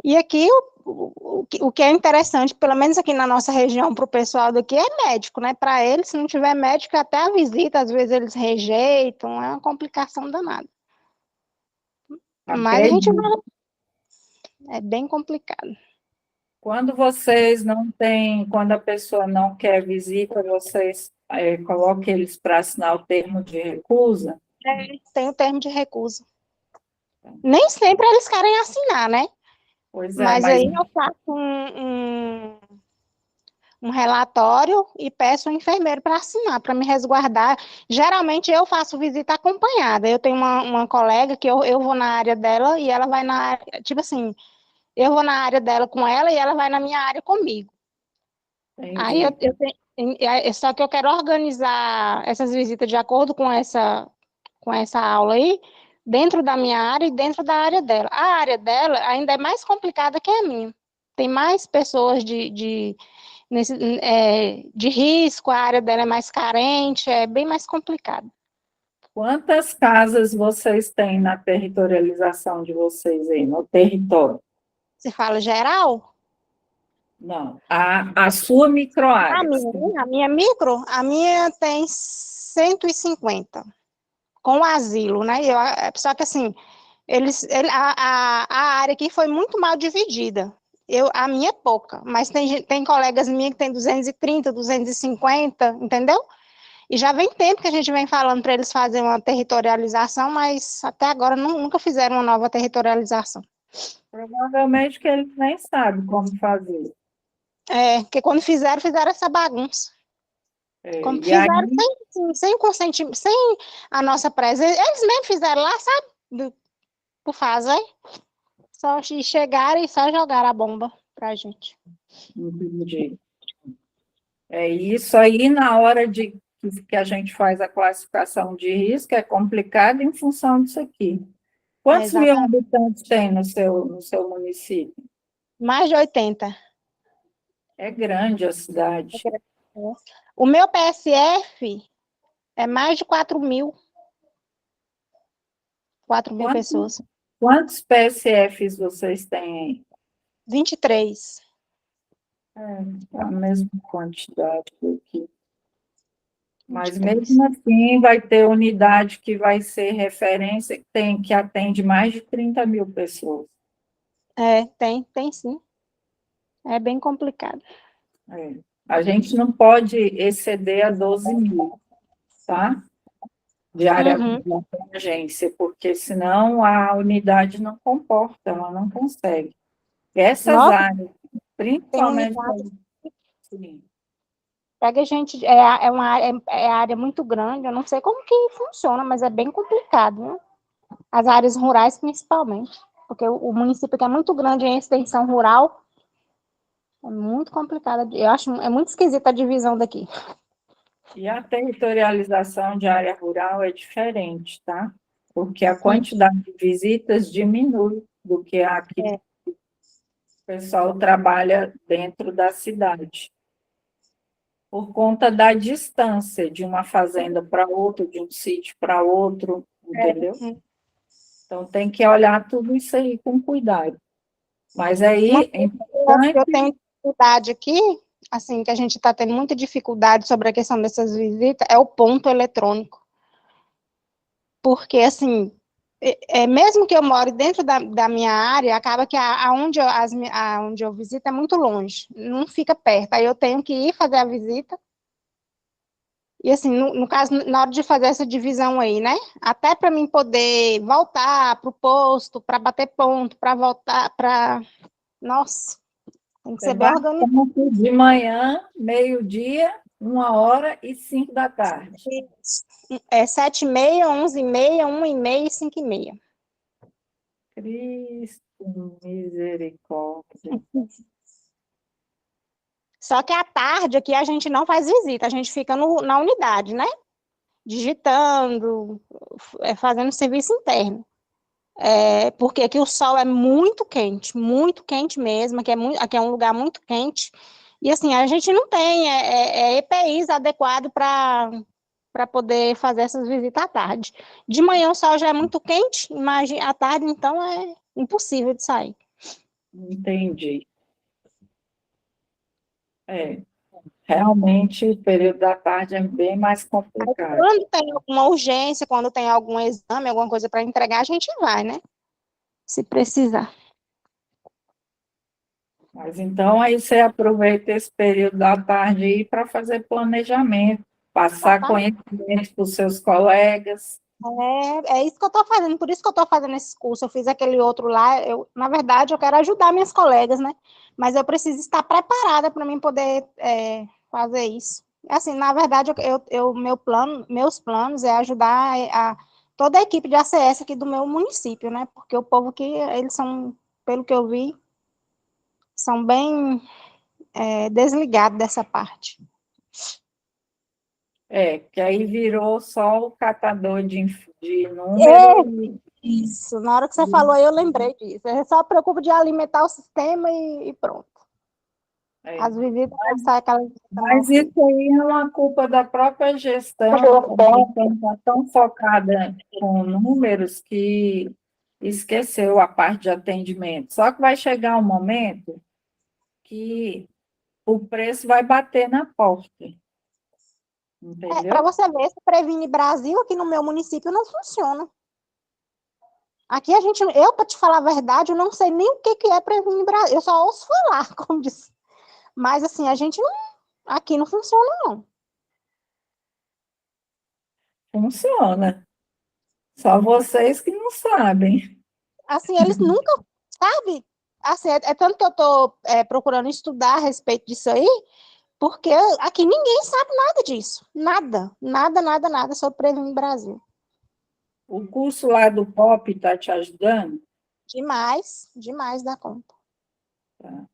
E aqui o que é interessante, pelo menos aqui na nossa região, para o pessoal daqui, é médico, né? Para eles, se não tiver médico, até a visita, às vezes eles rejeitam, é uma complicação danada. Mas a gente vai. É bem complicado. Quando vocês não têm, quando a pessoa não quer visita, vocês colocam eles para assinar o termo de recusa? Tem o termo de recusa. Nem sempre eles querem assinar, né? Pois é, Mas mas aí eu faço um relatório e peço o enfermeiro para assinar, para me resguardar. Geralmente eu faço visita acompanhada. Eu tenho uma colega que eu vou na área dela e ela vai na área, tipo assim, eu vou na área dela com ela e ela vai na minha área comigo. Aí entendi. só que eu quero organizar essas visitas de acordo com essa aula aí, dentro da minha área e dentro da área dela. A área dela ainda é mais complicada que a minha. Tem mais pessoas de risco, a área dela é mais carente, é bem mais complicado. Quantas casas vocês têm na territorialização de vocês aí, no território? Você fala geral? Não, a sua microárea. A minha tem 150, com o asilo, né? Só que assim, a área aqui foi muito mal dividida. A minha é pouca, mas tem colegas minhas que tem 230, 250, entendeu? E já vem tempo que a gente vem falando para eles fazerem uma territorialização, mas até agora nunca fizeram uma nova territorialização. Provavelmente que eles nem sabem como fazer. Porque quando fizeram essa bagunça. Quando E aí, fizeram sem consentimento, sem a nossa presença, eles mesmo fizeram lá, sabe? Por fazer. Só chegaram e só jogaram a bomba pra gente. entendi. Isso aí, na hora de que a gente faz a classificação de risco, é complicado em função disso aqui. Quantos mil Exatamente. habitantes tem no seu município? Mais de 80. É grande a cidade. O meu PSF é mais de 4.000. 4.000 pessoas. Quantos PSFs vocês têm aí? 23. A mesma quantidade aqui. Mas mesmo assim, vai ter unidade que vai ser referência, que atende mais de 30 mil pessoas. Tem sim. É bem complicado. A gente não pode exceder a 12 mil, tá? De área Uhum. de emergência, porque senão a unidade não comporta, ela não consegue. Essas Nossa, áreas, tem principalmente. unidade. Sim. Pega gente, é área muito grande, eu não sei como que funciona, mas é bem complicado, né? As áreas rurais principalmente, porque o município que é muito grande em extensão rural, é muito complicado, eu acho, é muito esquisita a divisão daqui. E a territorialização de área rural é diferente, tá? Porque a quantidade de visitas diminui do que aqui o pessoal trabalha dentro da cidade. Por conta da distância de uma fazenda para outra, de um sítio para outro, entendeu? Então, tem que olhar tudo isso aí com cuidado. Mas aí é importante. Eu tenho dificuldade aqui, assim, que a gente está tendo muita dificuldade sobre a questão dessas visitas, é o ponto eletrônico. Porque, assim, mesmo que eu more dentro da minha área, acaba que aonde eu visito é muito longe, não fica perto. Aí eu tenho que ir fazer a visita. E, assim, no caso, na hora de fazer essa divisão aí, né? Até para mim poder voltar para o posto, para bater ponto, para voltar, para. Nossa, tem que Você ser bem bate organizado. ponto de manhã, meio-dia, 1h e 5 da tarde. É 7h30, 11h30, 1h30 e 5h30. Cristo, misericórdia. Só que à tarde aqui a gente não faz visita, a gente fica na unidade, né? Digitando, fazendo serviço interno. Porque aqui o sol é muito quente mesmo, aqui é um lugar muito quente. E assim, a gente não tem EPIs adequado para poder fazer essas visitas à tarde. De manhã o sol já é muito quente, imagina à tarde, então é impossível de sair. Entendi. Realmente o período da tarde é bem mais complicado. Quando tem alguma urgência, quando tem algum exame, alguma coisa para entregar, a gente vai, né? Se precisar. Mas então aí você aproveita esse período da tarde aí para fazer planejamento, passar Exatamente. conhecimento para os seus colegas. É isso que eu estou fazendo, por isso que eu estou fazendo esse curso. Eu fiz aquele outro lá, na verdade, eu quero ajudar minhas colegas, né? Mas eu preciso estar preparada para mim poder fazer isso. Assim, na verdade, meus planos é ajudar toda a equipe de ACS aqui do meu município, né? Porque o povo aqui, eles são, pelo que eu vi, são bem desligados dessa parte. Que aí virou só o catador de número. Isso, na hora que você falou, eu lembrei disso. É só preocupa de alimentar o sistema e pronto. É. As visitas vão sair aquela visita mal Mas feita. isso aí é uma culpa da própria gestão, que está tão focada com números que esqueceu a parte de atendimento. Só que vai chegar um momento que o preço vai bater na porta, Para entendeu? você ver, esse Previne Brasil aqui no meu município não funciona. Aqui para te falar a verdade, eu não sei nem o que é Previne Brasil. Eu só ouço falar, como disse. Mas assim, aqui não funciona, não. Funciona. Só vocês que não sabem. Assim, eles nunca, sabe? Assim, é tanto que eu estou procurando estudar a respeito disso aí, porque aqui ninguém sabe nada disso. Nada, nada, nada, nada sobre Previne Brasil. O curso lá do POP está te ajudando? Demais, demais da conta. Tá.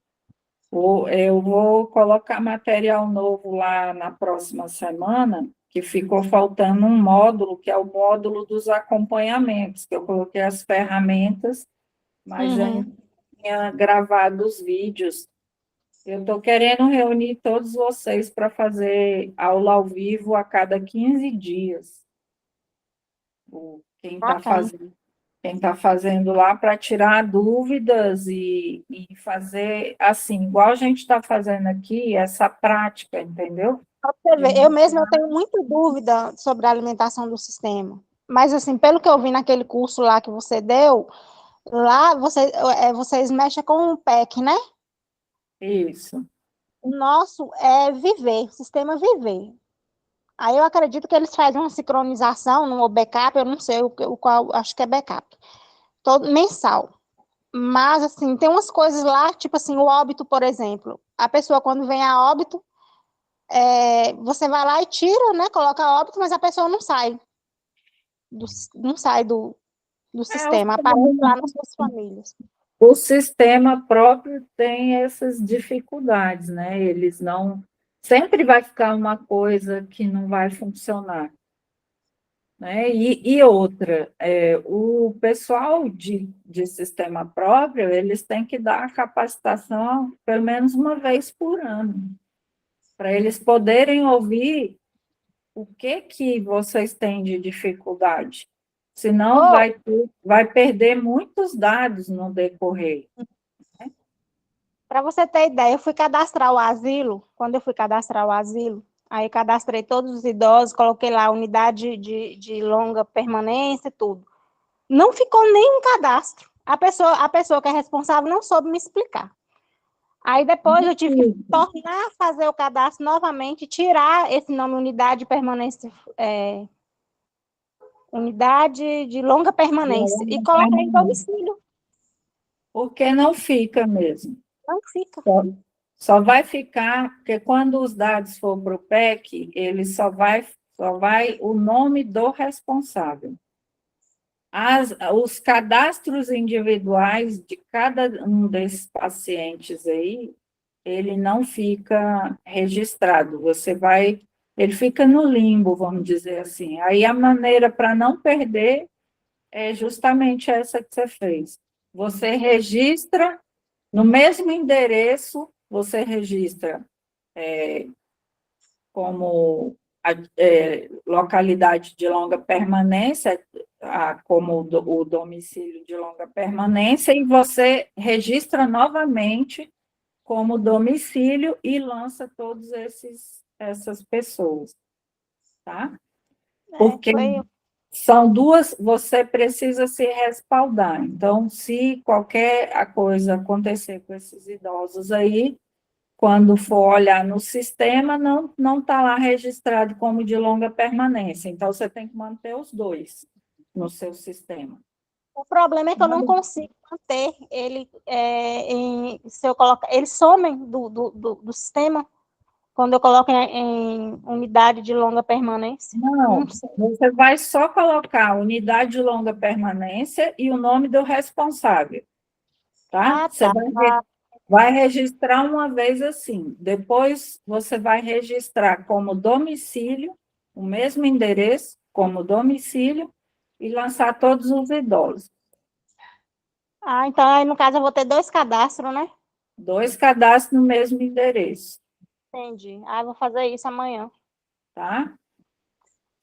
Eu vou colocar material novo lá na próxima semana, que ficou faltando um módulo, que é o módulo dos acompanhamentos, que eu coloquei as ferramentas, mas eu não tinha gravado os vídeos. Eu estou querendo reunir todos vocês para fazer aula ao vivo a cada 15 dias. Quem está Bacana. fazendo lá para tirar dúvidas e fazer assim, igual a gente está fazendo aqui, essa prática, entendeu? Pra você ver, eu mesma eu tenho muita dúvida sobre a alimentação do sistema. Mas, assim, pelo que eu vi naquele curso lá que você deu, lá vocês mexem com o PEC, né? Isso. O nosso é viver, sistema viver. Aí eu acredito que eles fazem uma sincronização, no backup, eu não sei o qual, acho que é backup, todo mensal. Mas, assim, tem umas coisas lá, tipo assim, o óbito, por exemplo. A pessoa, quando vem a óbito, você vai lá e tira, né? Coloca óbito, mas a pessoa não sai do sistema, aparece lá nas suas famílias. O sistema próprio tem essas dificuldades, né? Eles não. Sempre vai ficar uma coisa que não vai funcionar. Né? E outra, o pessoal de sistema próprio, eles têm que dar a capacitação pelo menos uma vez por ano, para eles poderem ouvir o que vocês têm de dificuldade. Senão vai perder muitos dados no decorrer. Para você ter ideia, eu fui cadastrar o asilo, quando eu fui cadastrar o asilo, aí cadastrei todos os idosos, coloquei lá a unidade de longa permanência, tudo. Não ficou nenhum cadastro. A pessoa que é responsável não soube me explicar. Aí depois eu tive que tornar a fazer o cadastro novamente, tirar esse nome unidade de permanência, unidade de longa permanência, e colocar em domicílio. Porque não fica mesmo. Não fica. Só vai ficar, porque quando os dados for para o PEC, ele só vai o nome do responsável. Os cadastros individuais de cada um desses pacientes aí, ele não fica registrado. Ele fica no limbo, vamos dizer assim. Aí a maneira para não perder é justamente essa que você fez. Você registra no mesmo endereço, você registra como localidade de longa permanência, como o domicílio de longa permanência, e você registra novamente como domicílio e lança todas essas pessoas, tá? Porque são duas, você precisa se respaldar. Então, se qualquer coisa acontecer com esses idosos aí, quando for olhar no sistema, não está lá registrado como de longa permanência. Então, você tem que manter os dois no seu sistema. O problema é que eu não consigo manter ele, se eu colocar, eles somem do sistema quando eu coloco em unidade de longa permanência. Não, sei. você vai só colocar unidade de longa permanência e o nome do responsável, tá? Ah, Você tá. vai registrar uma vez assim, depois você vai registrar como domicílio, o mesmo endereço como domicílio e lançar todos os idosos. Ah, então aí no caso eu vou ter 2 cadastros, né? 2 cadastros no mesmo endereço, Entendi. Ah, eu vou fazer isso amanhã. tá?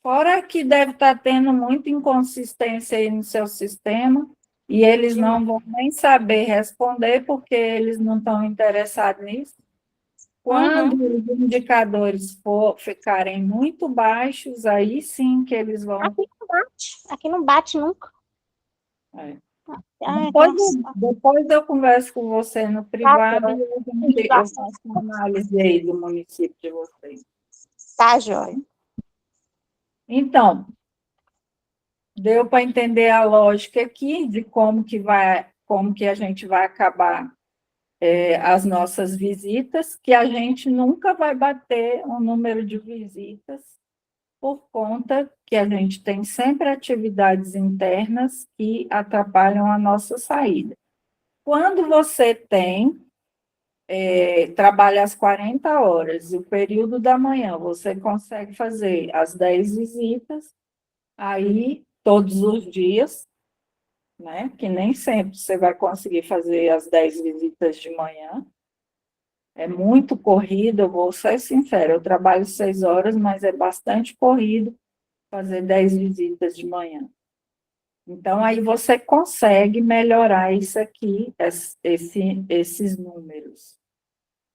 Fora que deve estar tendo muita inconsistência aí no seu sistema, e eles não vão nem saber responder, porque eles não estão interessados nisso. Quando os indicadores ficarem muito baixos, aí sim que eles vão. Aqui não bate nunca. É. Ah, Depois, então, depois eu converso com você no privado tá, e eu faço uma análise aí do município de vocês. tá, joia. Então, deu para entender a lógica aqui de como que a gente vai acabar as nossas visitas, que a gente nunca vai bater o número de visitas, por conta que a gente tem sempre atividades internas que atrapalham a nossa saída. Quando você trabalha às 40 horas, e o período da manhã, você consegue fazer as 10 visitas, aí todos os dias, né? Que nem sempre você vai conseguir fazer as 10 visitas de manhã. É muito corrido, eu vou ser sincera, eu trabalho 6 horas, mas é bastante corrido fazer 10 visitas de manhã. Então, aí você consegue melhorar isso aqui, esses números.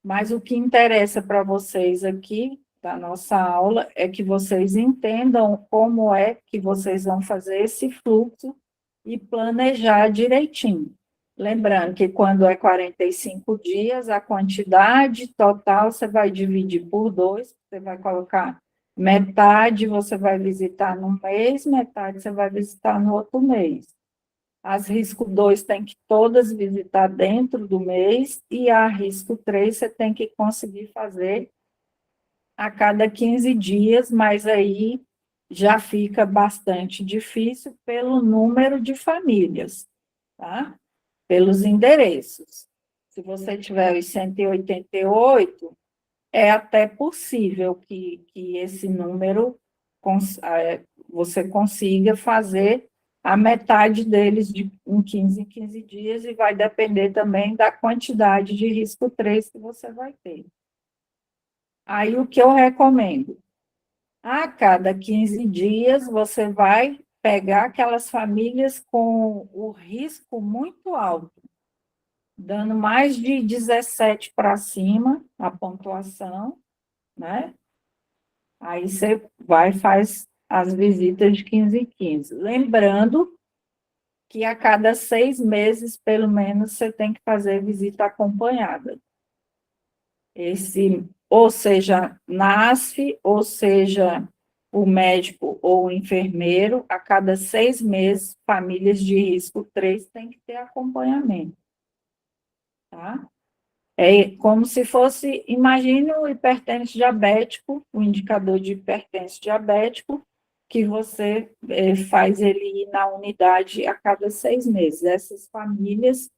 Mas o que interessa para vocês aqui, da nossa aula, é que vocês entendam como é que vocês vão fazer esse fluxo e planejar direitinho. Lembrando que quando é 45 dias, a quantidade total você vai dividir por 2, você vai colocar metade você vai visitar no mês, metade você vai visitar no outro mês. As risco 2 tem que todas visitar dentro do mês, e a risco 3 você tem que conseguir fazer a cada 15 dias, mas aí já fica bastante difícil pelo número de famílias, tá? Pelos endereços. Se você tiver os 188, é até possível que esse número você consiga fazer a metade deles em 15 em 15 dias, e vai depender também da quantidade de risco 3 que você vai ter. Aí, o que eu recomendo? A cada 15 dias, você vai pegar aquelas famílias com o risco muito alto, dando mais de 17 para cima a pontuação, né? Aí você vai e faz as visitas de 15 em 15. Lembrando que a cada 6 meses, pelo menos, você tem que fazer visita acompanhada. Ou seja, NASF, ou seja, o médico ou o enfermeiro, a cada 6 meses, famílias de risco 3 tem que ter acompanhamento. Tá? É como se fosse, imagine o hipertenso diabético, o indicador de hipertenso diabético, que você faz ele ir na unidade a cada 6 meses. Essas famílias,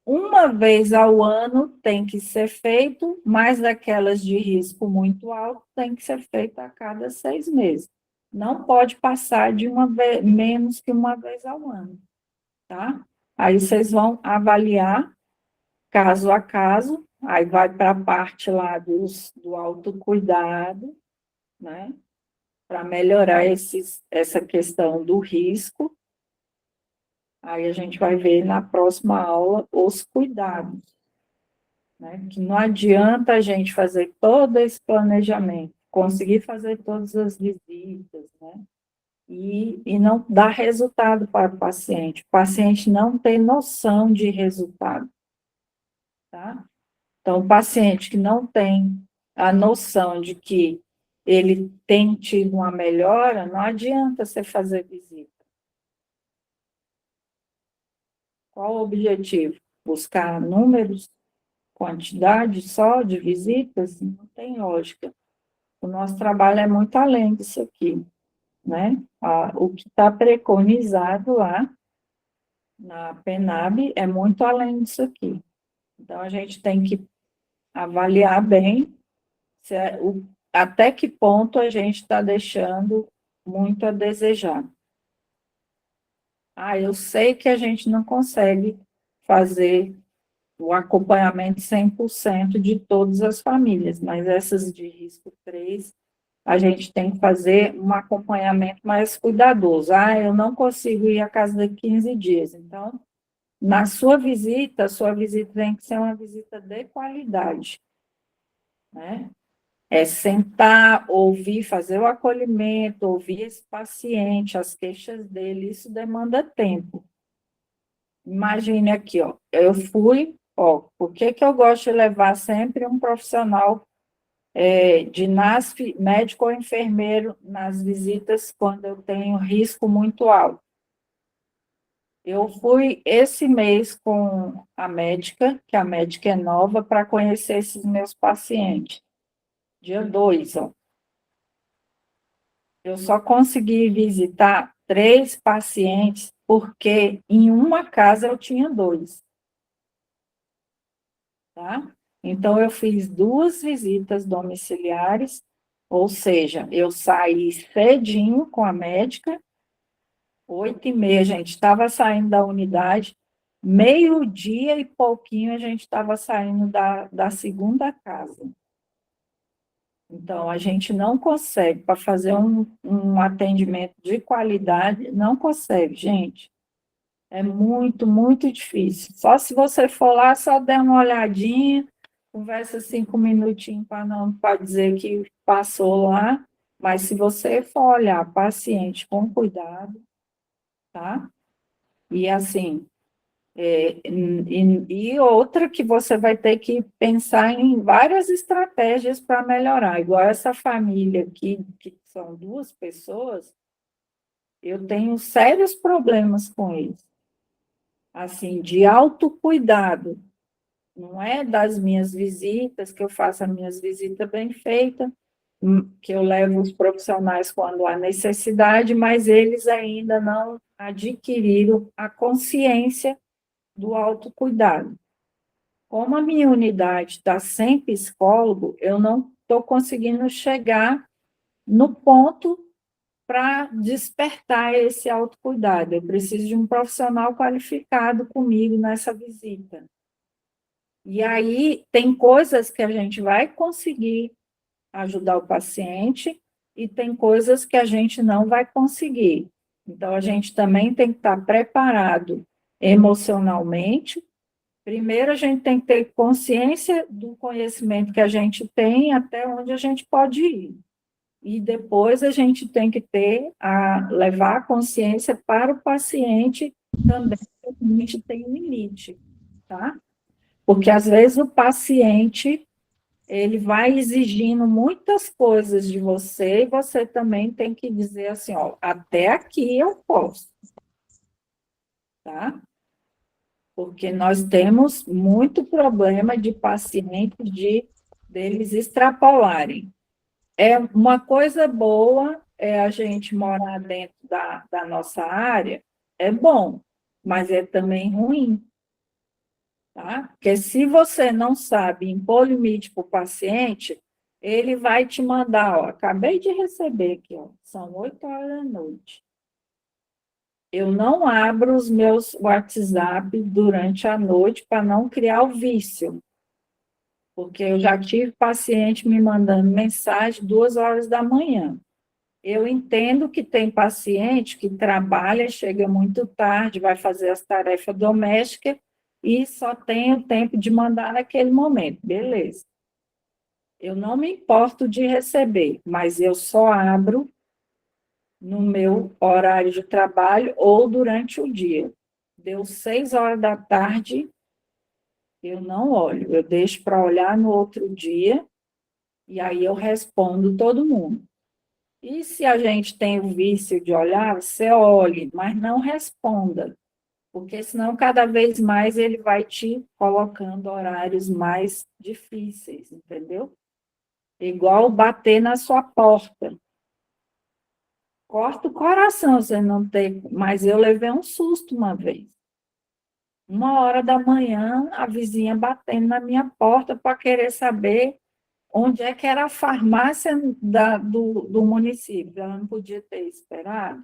uma vez ao ano, tem que ser feito, mas daquelas de risco muito alto, tem que ser feito a cada 6 meses. Não pode passar de menos que uma vez ao ano, tá? Aí vocês vão avaliar caso a caso, aí vai para a parte lá do autocuidado, né? Para melhorar essa questão do risco. Aí a gente vai ver na próxima aula os cuidados, né? Que não adianta a gente fazer todo esse planejamento, conseguir fazer todas as visitas, né? e não dá resultado para o paciente. O paciente não tem noção de resultado, tá? Então, o paciente que não tem a noção de que ele tem tido uma melhora, não adianta você fazer visita. Qual o objetivo? Buscar números, quantidade só de visitas? Não tem lógica. O nosso trabalho é muito além disso aqui, né? O que está preconizado lá na PENAB é muito além disso aqui. Então, a gente tem que avaliar bem até que ponto a gente está deixando muito a desejar. Eu sei que a gente não consegue fazer o acompanhamento 100% de todas as famílias, mas essas de risco 3, a gente tem que fazer um acompanhamento mais cuidadoso. Eu não consigo ir à casa daqui 15 dias. Então, na sua visita, a sua visita tem que ser uma visita de qualidade, né? É sentar, ouvir, fazer o acolhimento, ouvir esse paciente, as queixas dele, isso demanda tempo. Imagine aqui, eu fui, por que eu gosto de levar sempre um profissional de NASF, médico ou enfermeiro, nas visitas quando eu tenho risco muito alto? Eu fui esse mês com a médica, que a médica é nova, para conhecer esses meus pacientes. Dia 2, eu só consegui visitar 3 pacientes, porque em uma casa eu tinha 2, tá? Então, eu fiz 2 visitas domiciliares, ou seja, eu saí cedinho com a médica, 8h30 a gente estava saindo da unidade, meio-dia e pouquinho a gente estava saindo da segunda casa. Então, a gente não consegue, para fazer um atendimento de qualidade, não consegue, gente. É muito, muito difícil. Só se você for lá, só der uma olhadinha, conversa 5 minutinhos para dizer que passou lá, mas se você for olhar paciente com cuidado, tá? E assim, e outra que você vai ter que pensar em várias estratégias para melhorar. Igual essa família aqui, que são 2 pessoas, eu tenho sérios problemas com eles. Assim, de autocuidado. Não é das minhas visitas, que eu faço as minhas visitas bem feitas, que eu levo os profissionais quando há necessidade, mas eles ainda não adquiriram a consciência do autocuidado. Como a minha unidade está sem psicólogo, eu não estou conseguindo chegar no ponto para despertar esse autocuidado. Eu preciso de um profissional qualificado comigo nessa visita. E aí, tem coisas que a gente vai conseguir ajudar o paciente e tem coisas que a gente não vai conseguir. Então, a gente também tem que estar preparado emocionalmente. Primeiro, a gente tem que ter consciência do conhecimento que a gente tem, até onde a gente pode ir. E depois a gente tem que levar a consciência para o paciente também, que a gente tem um limite, tá? Porque às vezes o paciente, ele vai exigindo muitas coisas de você, e você também tem que dizer assim, até aqui eu posso, tá? Porque nós temos muito problema de pacientes deles extrapolarem. Uma coisa boa é a gente morar dentro da nossa área, é bom, mas é também ruim, tá? Porque se você não sabe impor limite para o paciente, ele vai te mandar, acabei de receber aqui, são 8h. Eu não abro os meus WhatsApp durante a noite para não criar o vício. Porque eu já tive paciente me mandando mensagem 2h. Eu entendo que tem paciente que trabalha, chega muito tarde, vai fazer as tarefas domésticas e só tem o tempo de mandar naquele momento. Beleza. Eu não me importo de receber, mas eu só abro no meu horário de trabalho ou durante o dia. Deu 6 horas da tarde, eu não olho, eu deixo para olhar no outro dia, e aí eu respondo todo mundo. E se a gente tem o vício de olhar, você olhe, mas não responda, porque senão cada vez mais ele vai te colocando horários mais difíceis, entendeu? Igual bater na sua porta. Corta o coração você não ter, mas eu levei um susto uma vez. 1 hora da manhã, a vizinha batendo na minha porta para querer saber onde é que era a farmácia do município. Ela não podia ter esperado.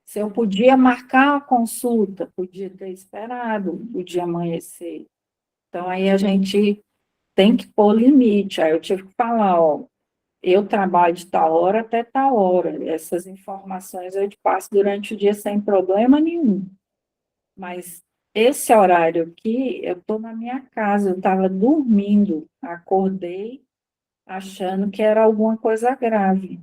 Se eu podia marcar a consulta, podia ter esperado o dia amanhecer. Então, aí a gente tem que pôr limite. Aí eu tive que falar, ó, eu trabalho de tal hora até tal hora. Essas informações eu te passo durante o dia sem problema nenhum. Mas esse horário aqui, eu estou na minha casa, eu estava dormindo, acordei achando que era alguma coisa grave.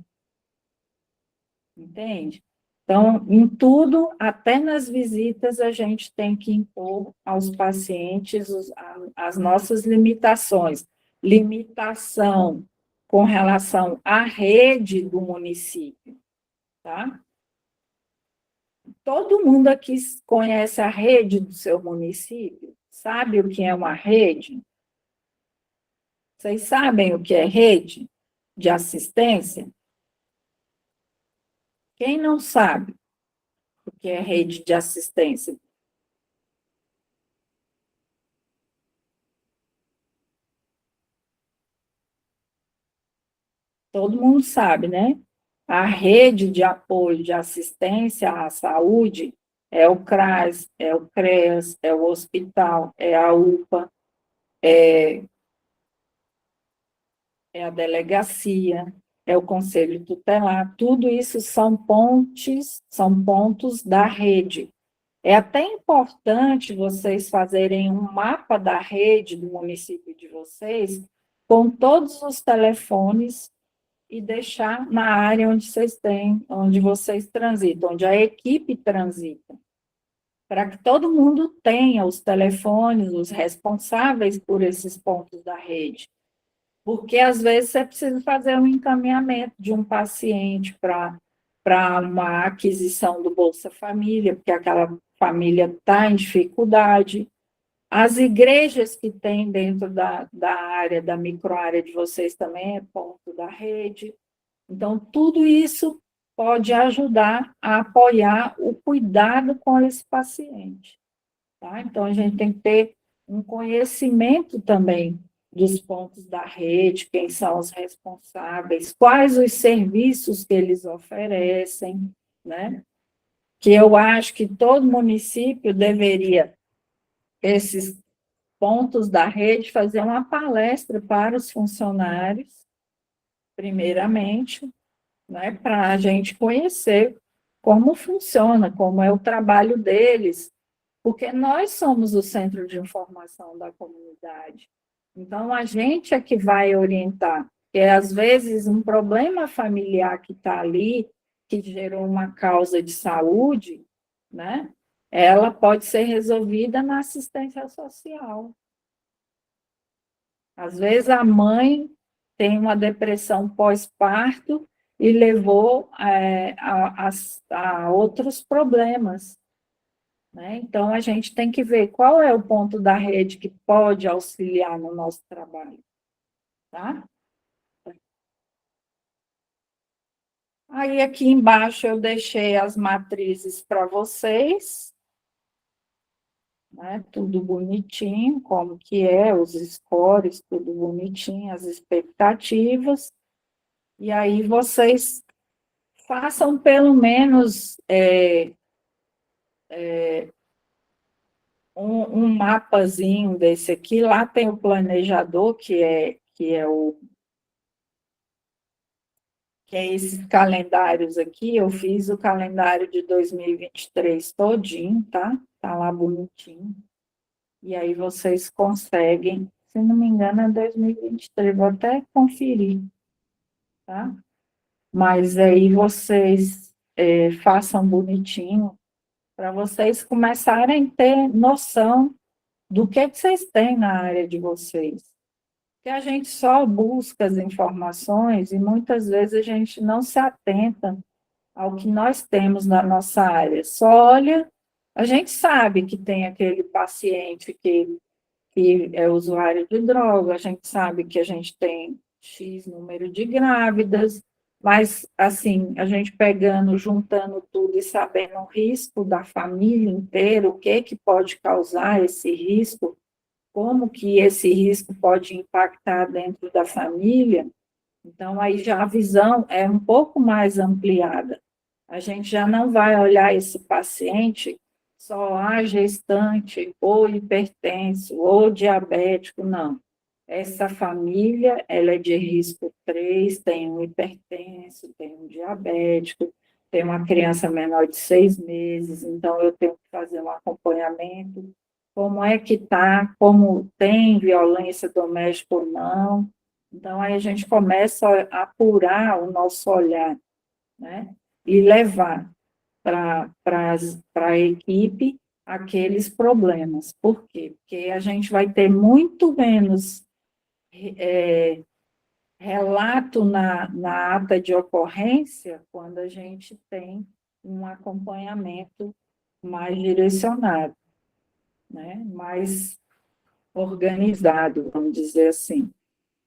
Entende? Então, em tudo, até nas visitas, a gente tem que impor aos pacientes as nossas limitações. Limitação com relação à rede do município, tá? Todo mundo aqui conhece a rede do seu município? Sabe o que é uma rede? Vocês sabem o que é rede de assistência? Quem não sabe o que é rede de assistência? Todo mundo sabe, né? A rede de apoio de assistência à saúde é o CRAS, é o CREAS, é o hospital, é a UPA, é a delegacia, é o conselho tutelar. Tudo isso são pontes, são pontos da rede. É até importante vocês fazerem um mapa da rede do município de vocês, com todos os telefones e deixar na área onde vocês têm, onde vocês transitam, onde a equipe transita, para que todo mundo tenha os telefones, os responsáveis por esses pontos da rede. Porque, às vezes, você precisa fazer um encaminhamento de um paciente para uma aquisição do Bolsa Família, porque aquela família está em dificuldade. As igrejas que tem dentro da área, da microárea de vocês também é ponto da rede. Então, tudo isso pode ajudar a apoiar o cuidado com esse paciente. Tá? Então, a gente tem que ter um conhecimento também dos pontos da rede, quem são os responsáveis, quais os serviços que eles oferecem, né? Que eu acho que todo município deveria, esses pontos da rede, fazer uma palestra para os funcionários, primeiramente, né, para a gente conhecer como funciona, como é o trabalho deles, porque nós somos o centro de informação da comunidade. Então, a gente é que vai orientar, porque às vezes um problema familiar que está ali, que gerou uma causa de saúde, né, ela pode ser resolvida na assistência social. Às vezes a mãe tem uma depressão pós-parto e levou a outros problemas, né? Então, a gente tem que ver qual é o ponto da rede que pode auxiliar no nosso trabalho, tá? Aí, aqui embaixo, eu deixei as matrizes para vocês, né? Tudo bonitinho, como que é, os scores, tudo bonitinho, as expectativas. E aí, vocês façam pelo menos um mapazinho desse aqui. Lá tem o planejador, que é esses calendários aqui. Eu fiz o calendário de 2023 todinho, tá? Tá lá bonitinho. E aí vocês conseguem, se não me engano, é 2023, vou até conferir, tá? mas aí vocês façam bonitinho, para vocês começarem a ter noção do que vocês têm na área de vocês. Porque a gente só busca as informações e muitas vezes a gente não se atenta ao que nós temos na nossa área. Só olha, a gente sabe que tem aquele paciente que é usuário de droga, a gente sabe que a gente tem X número de grávidas, mas, assim, a gente pegando, juntando tudo e sabendo o risco da família inteira, o que pode causar esse risco, como que esse risco pode impactar dentro da família, então aí já a visão é um pouco mais ampliada. A gente já não vai olhar esse paciente só gestante, ou hipertenso, ou diabético, não. Essa família, ela é de risco 3, tem um hipertenso, tem um diabético, tem uma criança menor de 6 meses, então eu tenho que fazer um acompanhamento, como é que está, como tem violência doméstica ou não. Então, aí a gente começa a apurar o nosso olhar, né? E levar para a equipe aqueles problemas. Por quê? Porque a gente vai ter muito menos relato na ata de ocorrência quando a gente tem um acompanhamento mais direcionado, né? Mais organizado, vamos dizer assim.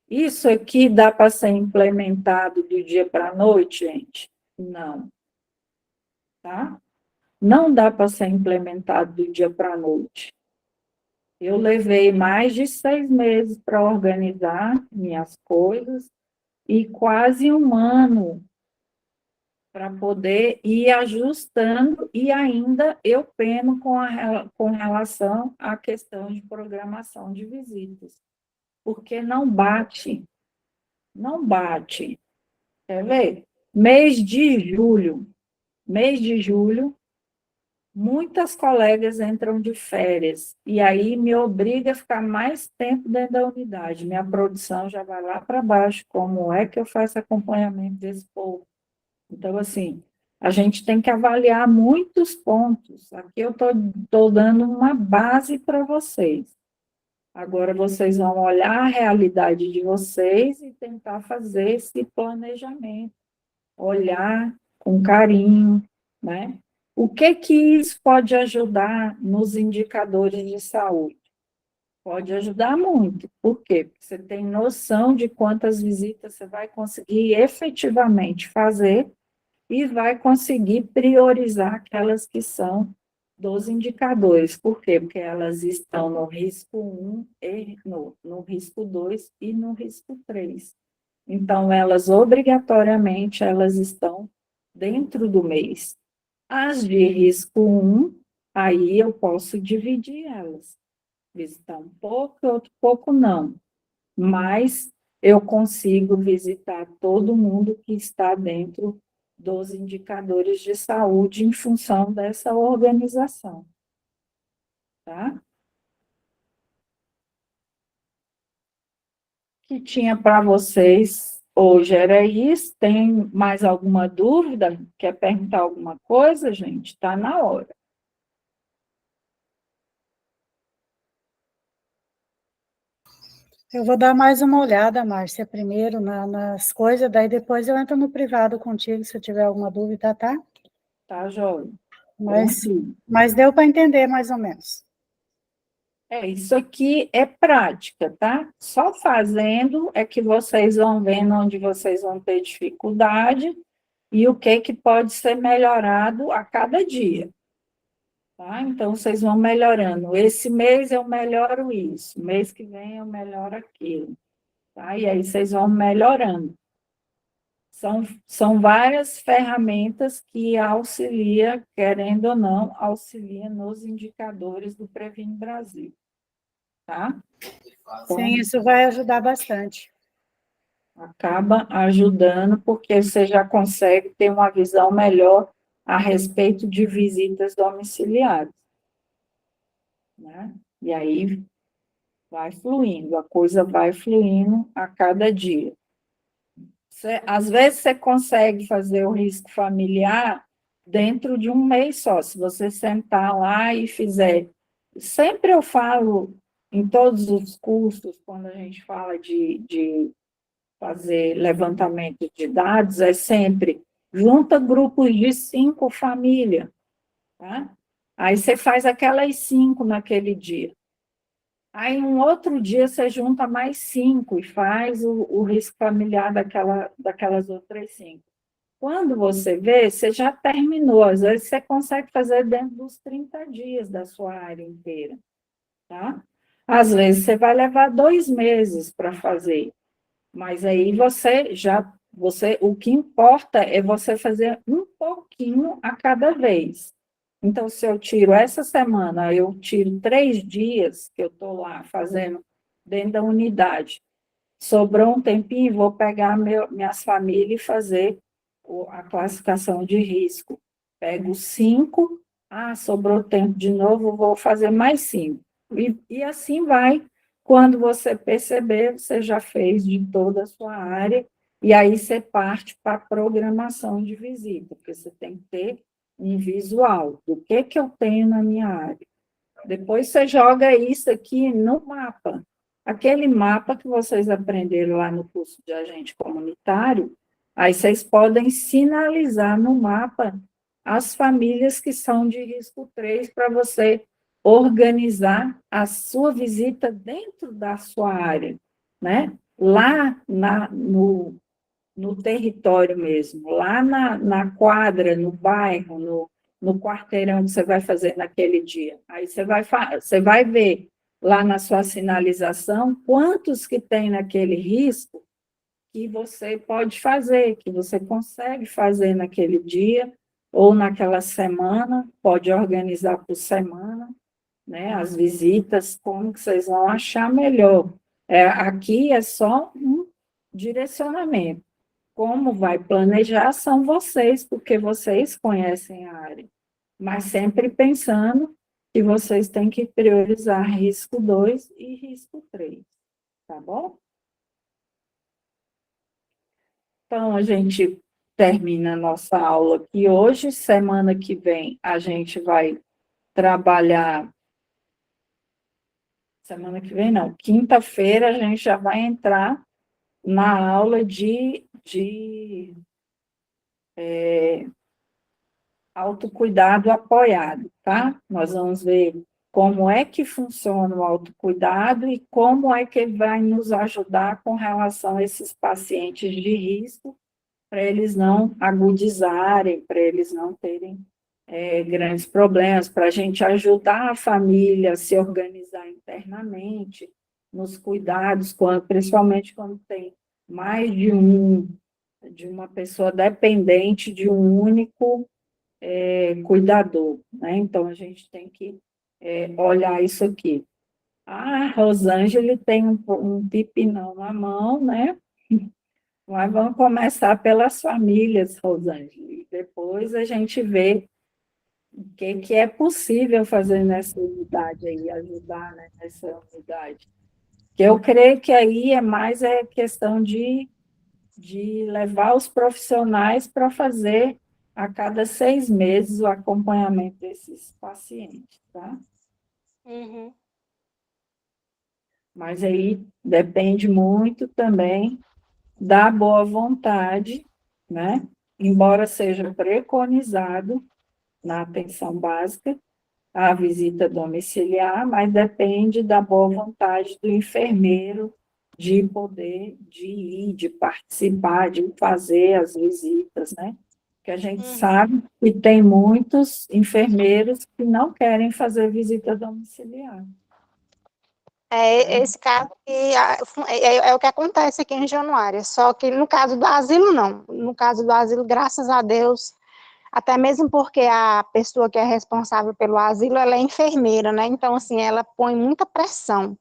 Isso aqui dá para ser implementado do dia para a noite, gente? Não, tá? Não dá para ser implementado do dia para a noite. Eu levei mais de 6 meses para organizar minhas coisas e quase um ano para poder ir ajustando e ainda eu peno com relação à questão de programação de visitas, porque não bate, não bate. Quer ver? Mês de julho, muitas colegas entram de férias, e aí me obriga a ficar mais tempo dentro da unidade. Minha produção já vai lá para baixo. Como é que eu faço acompanhamento desse povo? Então, assim, a gente tem que avaliar muitos pontos. Aqui eu estou dando uma base para vocês. Agora, vocês vão olhar a realidade de vocês e tentar fazer esse planejamento. Olhar com carinho, né? O que isso pode ajudar nos indicadores de saúde? Pode ajudar muito. Por quê? Porque você tem noção de quantas visitas você vai conseguir efetivamente fazer e vai conseguir priorizar aquelas que são dos indicadores. Por quê? Porque elas estão no risco 1, e no risco 2 e no risco 3. Então, elas obrigatoriamente elas estão dentro do mês. As de risco 1, aí eu posso dividir elas. Visitar um pouco, outro pouco não. Mas eu consigo visitar todo mundo que está dentro dos indicadores de saúde em função dessa organização. Tá? Que tinha para vocês hoje era isso. Tem mais alguma dúvida? Quer perguntar alguma coisa, gente? Está na hora. Eu vou dar mais uma olhada, Márcia, primeiro nas coisas, daí depois eu entro no privado contigo, se eu tiver alguma dúvida, tá? Tá, Jóia? Mas deu para entender mais ou menos. Isso aqui é prática, tá? Só fazendo é que vocês vão vendo onde vocês vão ter dificuldade e o que pode ser melhorado a cada dia. Tá? Então, vocês vão melhorando. Esse mês eu melhoro isso, mês que vem eu melhoro aquilo. Tá? E aí vocês vão melhorando. São várias ferramentas que auxilia, querendo ou não, auxilia nos indicadores do Previne Brasil. Tá? Sim, isso vai ajudar bastante. Acaba ajudando, porque você já consegue ter uma visão melhor a respeito de visitas domiciliares. Né? E aí vai fluindo, a coisa vai fluindo a cada dia. Às vezes você consegue fazer o risco familiar dentro de um mês só, se você sentar lá e fizer. Sempre eu falo, em todos os cursos, quando a gente fala de fazer levantamento de dados, é sempre junta grupos de 5 famílias, tá? Aí você faz aquelas 5 naquele dia. Aí, um outro dia, você junta mais 5 e faz o risco familiar daquelas outras 5. Quando você vê, você já terminou. Às vezes, você consegue fazer dentro dos 30 dias da sua área inteira, tá? Às vezes, você vai levar 2 meses para fazer, mas aí o que importa é você fazer um pouquinho a cada vez. Então, se eu tiro essa semana, eu tiro 3 dias que eu estou lá fazendo dentro da unidade. Sobrou um tempinho, vou pegar minhas famílias e fazer a classificação de risco. Pego 5, sobrou tempo de novo, vou fazer mais 5. E assim vai. Quando você perceber, você já fez de toda a sua área, e aí você parte para a programação de visita, porque você tem que ter um visual do que eu tenho na minha área. Depois você joga isso aqui no mapa. Aquele mapa que vocês aprenderam lá no curso de agente comunitário, aí vocês podem sinalizar no mapa as famílias que são de risco 3 para você organizar a sua visita dentro da sua área, né? Lá no território mesmo, lá na quadra, no bairro, no quarteirão que você vai fazer naquele dia. Aí você vai ver lá na sua sinalização quantos que tem naquele risco que você pode fazer, que você consegue fazer naquele dia ou naquela semana, pode organizar por semana, né, as visitas, como que vocês vão achar melhor. Aqui é só um direcionamento. Como vai planejar são vocês, porque vocês conhecem a área. Mas sempre pensando que vocês têm que priorizar risco 2 e risco 3, tá bom? Então, a gente termina a nossa aula aqui hoje. Semana que vem, a gente vai trabalhar. Semana que vem, não. Quinta-feira, a gente já vai entrar na aula de autocuidado apoiado, tá? Nós vamos ver como é que funciona o autocuidado e como é que ele vai nos ajudar com relação a esses pacientes de risco, para eles não agudizarem, para eles não terem grandes problemas, para a gente ajudar a família a se organizar internamente, nos cuidados, principalmente quando tem mais de uma pessoa dependente de um único cuidador, né? Então, a gente tem que olhar isso aqui. A Rosângela tem um pipinão na mão, né? Mas vamos começar pelas famílias, Rosângela, e depois a gente vê o que é possível fazer nessa unidade aí, ajudar, né, nessa unidade. Que eu creio que aí mais questão de levar os profissionais para fazer a cada 6 meses o acompanhamento desses pacientes, tá? Uhum. Mas aí depende muito também da boa vontade, né? Embora seja preconizado na atenção básica a visita domiciliar, mas depende da boa vontade do enfermeiro de poder de ir, de participar, de fazer as visitas, né? Que a gente sabe que tem muitos enfermeiros que não querem fazer visita domiciliar. Esse caso é o que acontece aqui em Januária, só que no caso do asilo, não. No caso do asilo, graças a Deus, até mesmo porque a pessoa que é responsável pelo asilo, ela é enfermeira, né? Então, assim, ela põe muita pressão.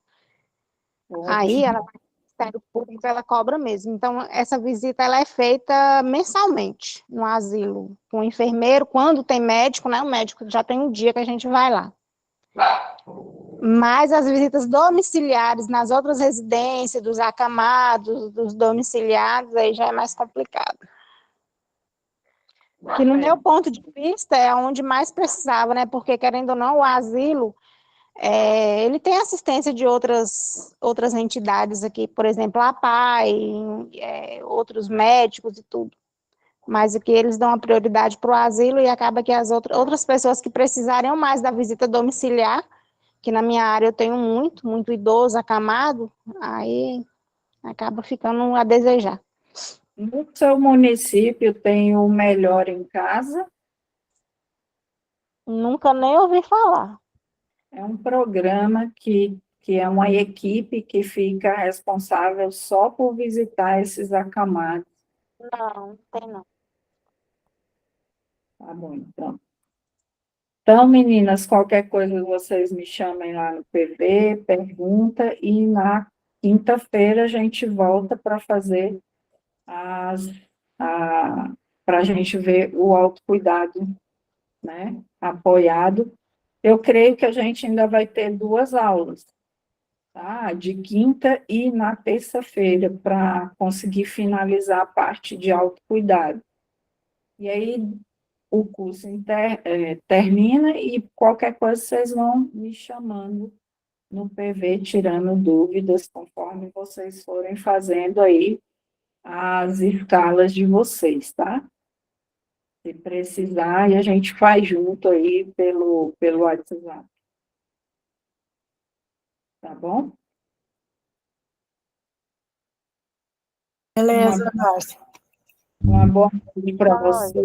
Aí, ela vai no Ministério Público, ela cobra mesmo. Então, essa visita, ela é feita mensalmente no asilo, com o enfermeiro, quando tem médico, né? O médico já tem um dia que a gente vai lá. Mas as visitas domiciliares nas outras residências, dos acamados, dos domiciliados, aí já é mais complicado. Que no meu ponto de vista é onde mais precisava, né? Porque, querendo ou não, o asilo, ele tem assistência de outras entidades aqui, por exemplo, a PAI, outros médicos e tudo. Mas aqui eles dão a prioridade para o asilo e acaba que as outras pessoas que precisariam mais da visita domiciliar, que na minha área eu tenho muito idoso, acamado, aí acaba ficando a desejar. No seu município tem o Melhor em Casa? Nunca nem ouvi falar. É um programa que é uma equipe que fica responsável só por visitar esses acamados. Não tem não. Tá bom, então. Então, meninas, qualquer coisa vocês me chamem lá no PV, pergunta, e na quinta-feira a gente volta para fazer para a gente ver o autocuidado, né, apoiado. Eu creio que a gente ainda vai ter 2 aulas, tá? De quinta e na terça-feira, para conseguir finalizar a parte de autocuidado. E aí, o curso termina e qualquer coisa vocês vão me chamando no PV, tirando dúvidas, conforme vocês forem fazendo aí as escalas de vocês, tá? Se precisar, e a gente faz junto aí pelo WhatsApp. Tá bom? Beleza, Márcia. Uma boa noite para Ai. você.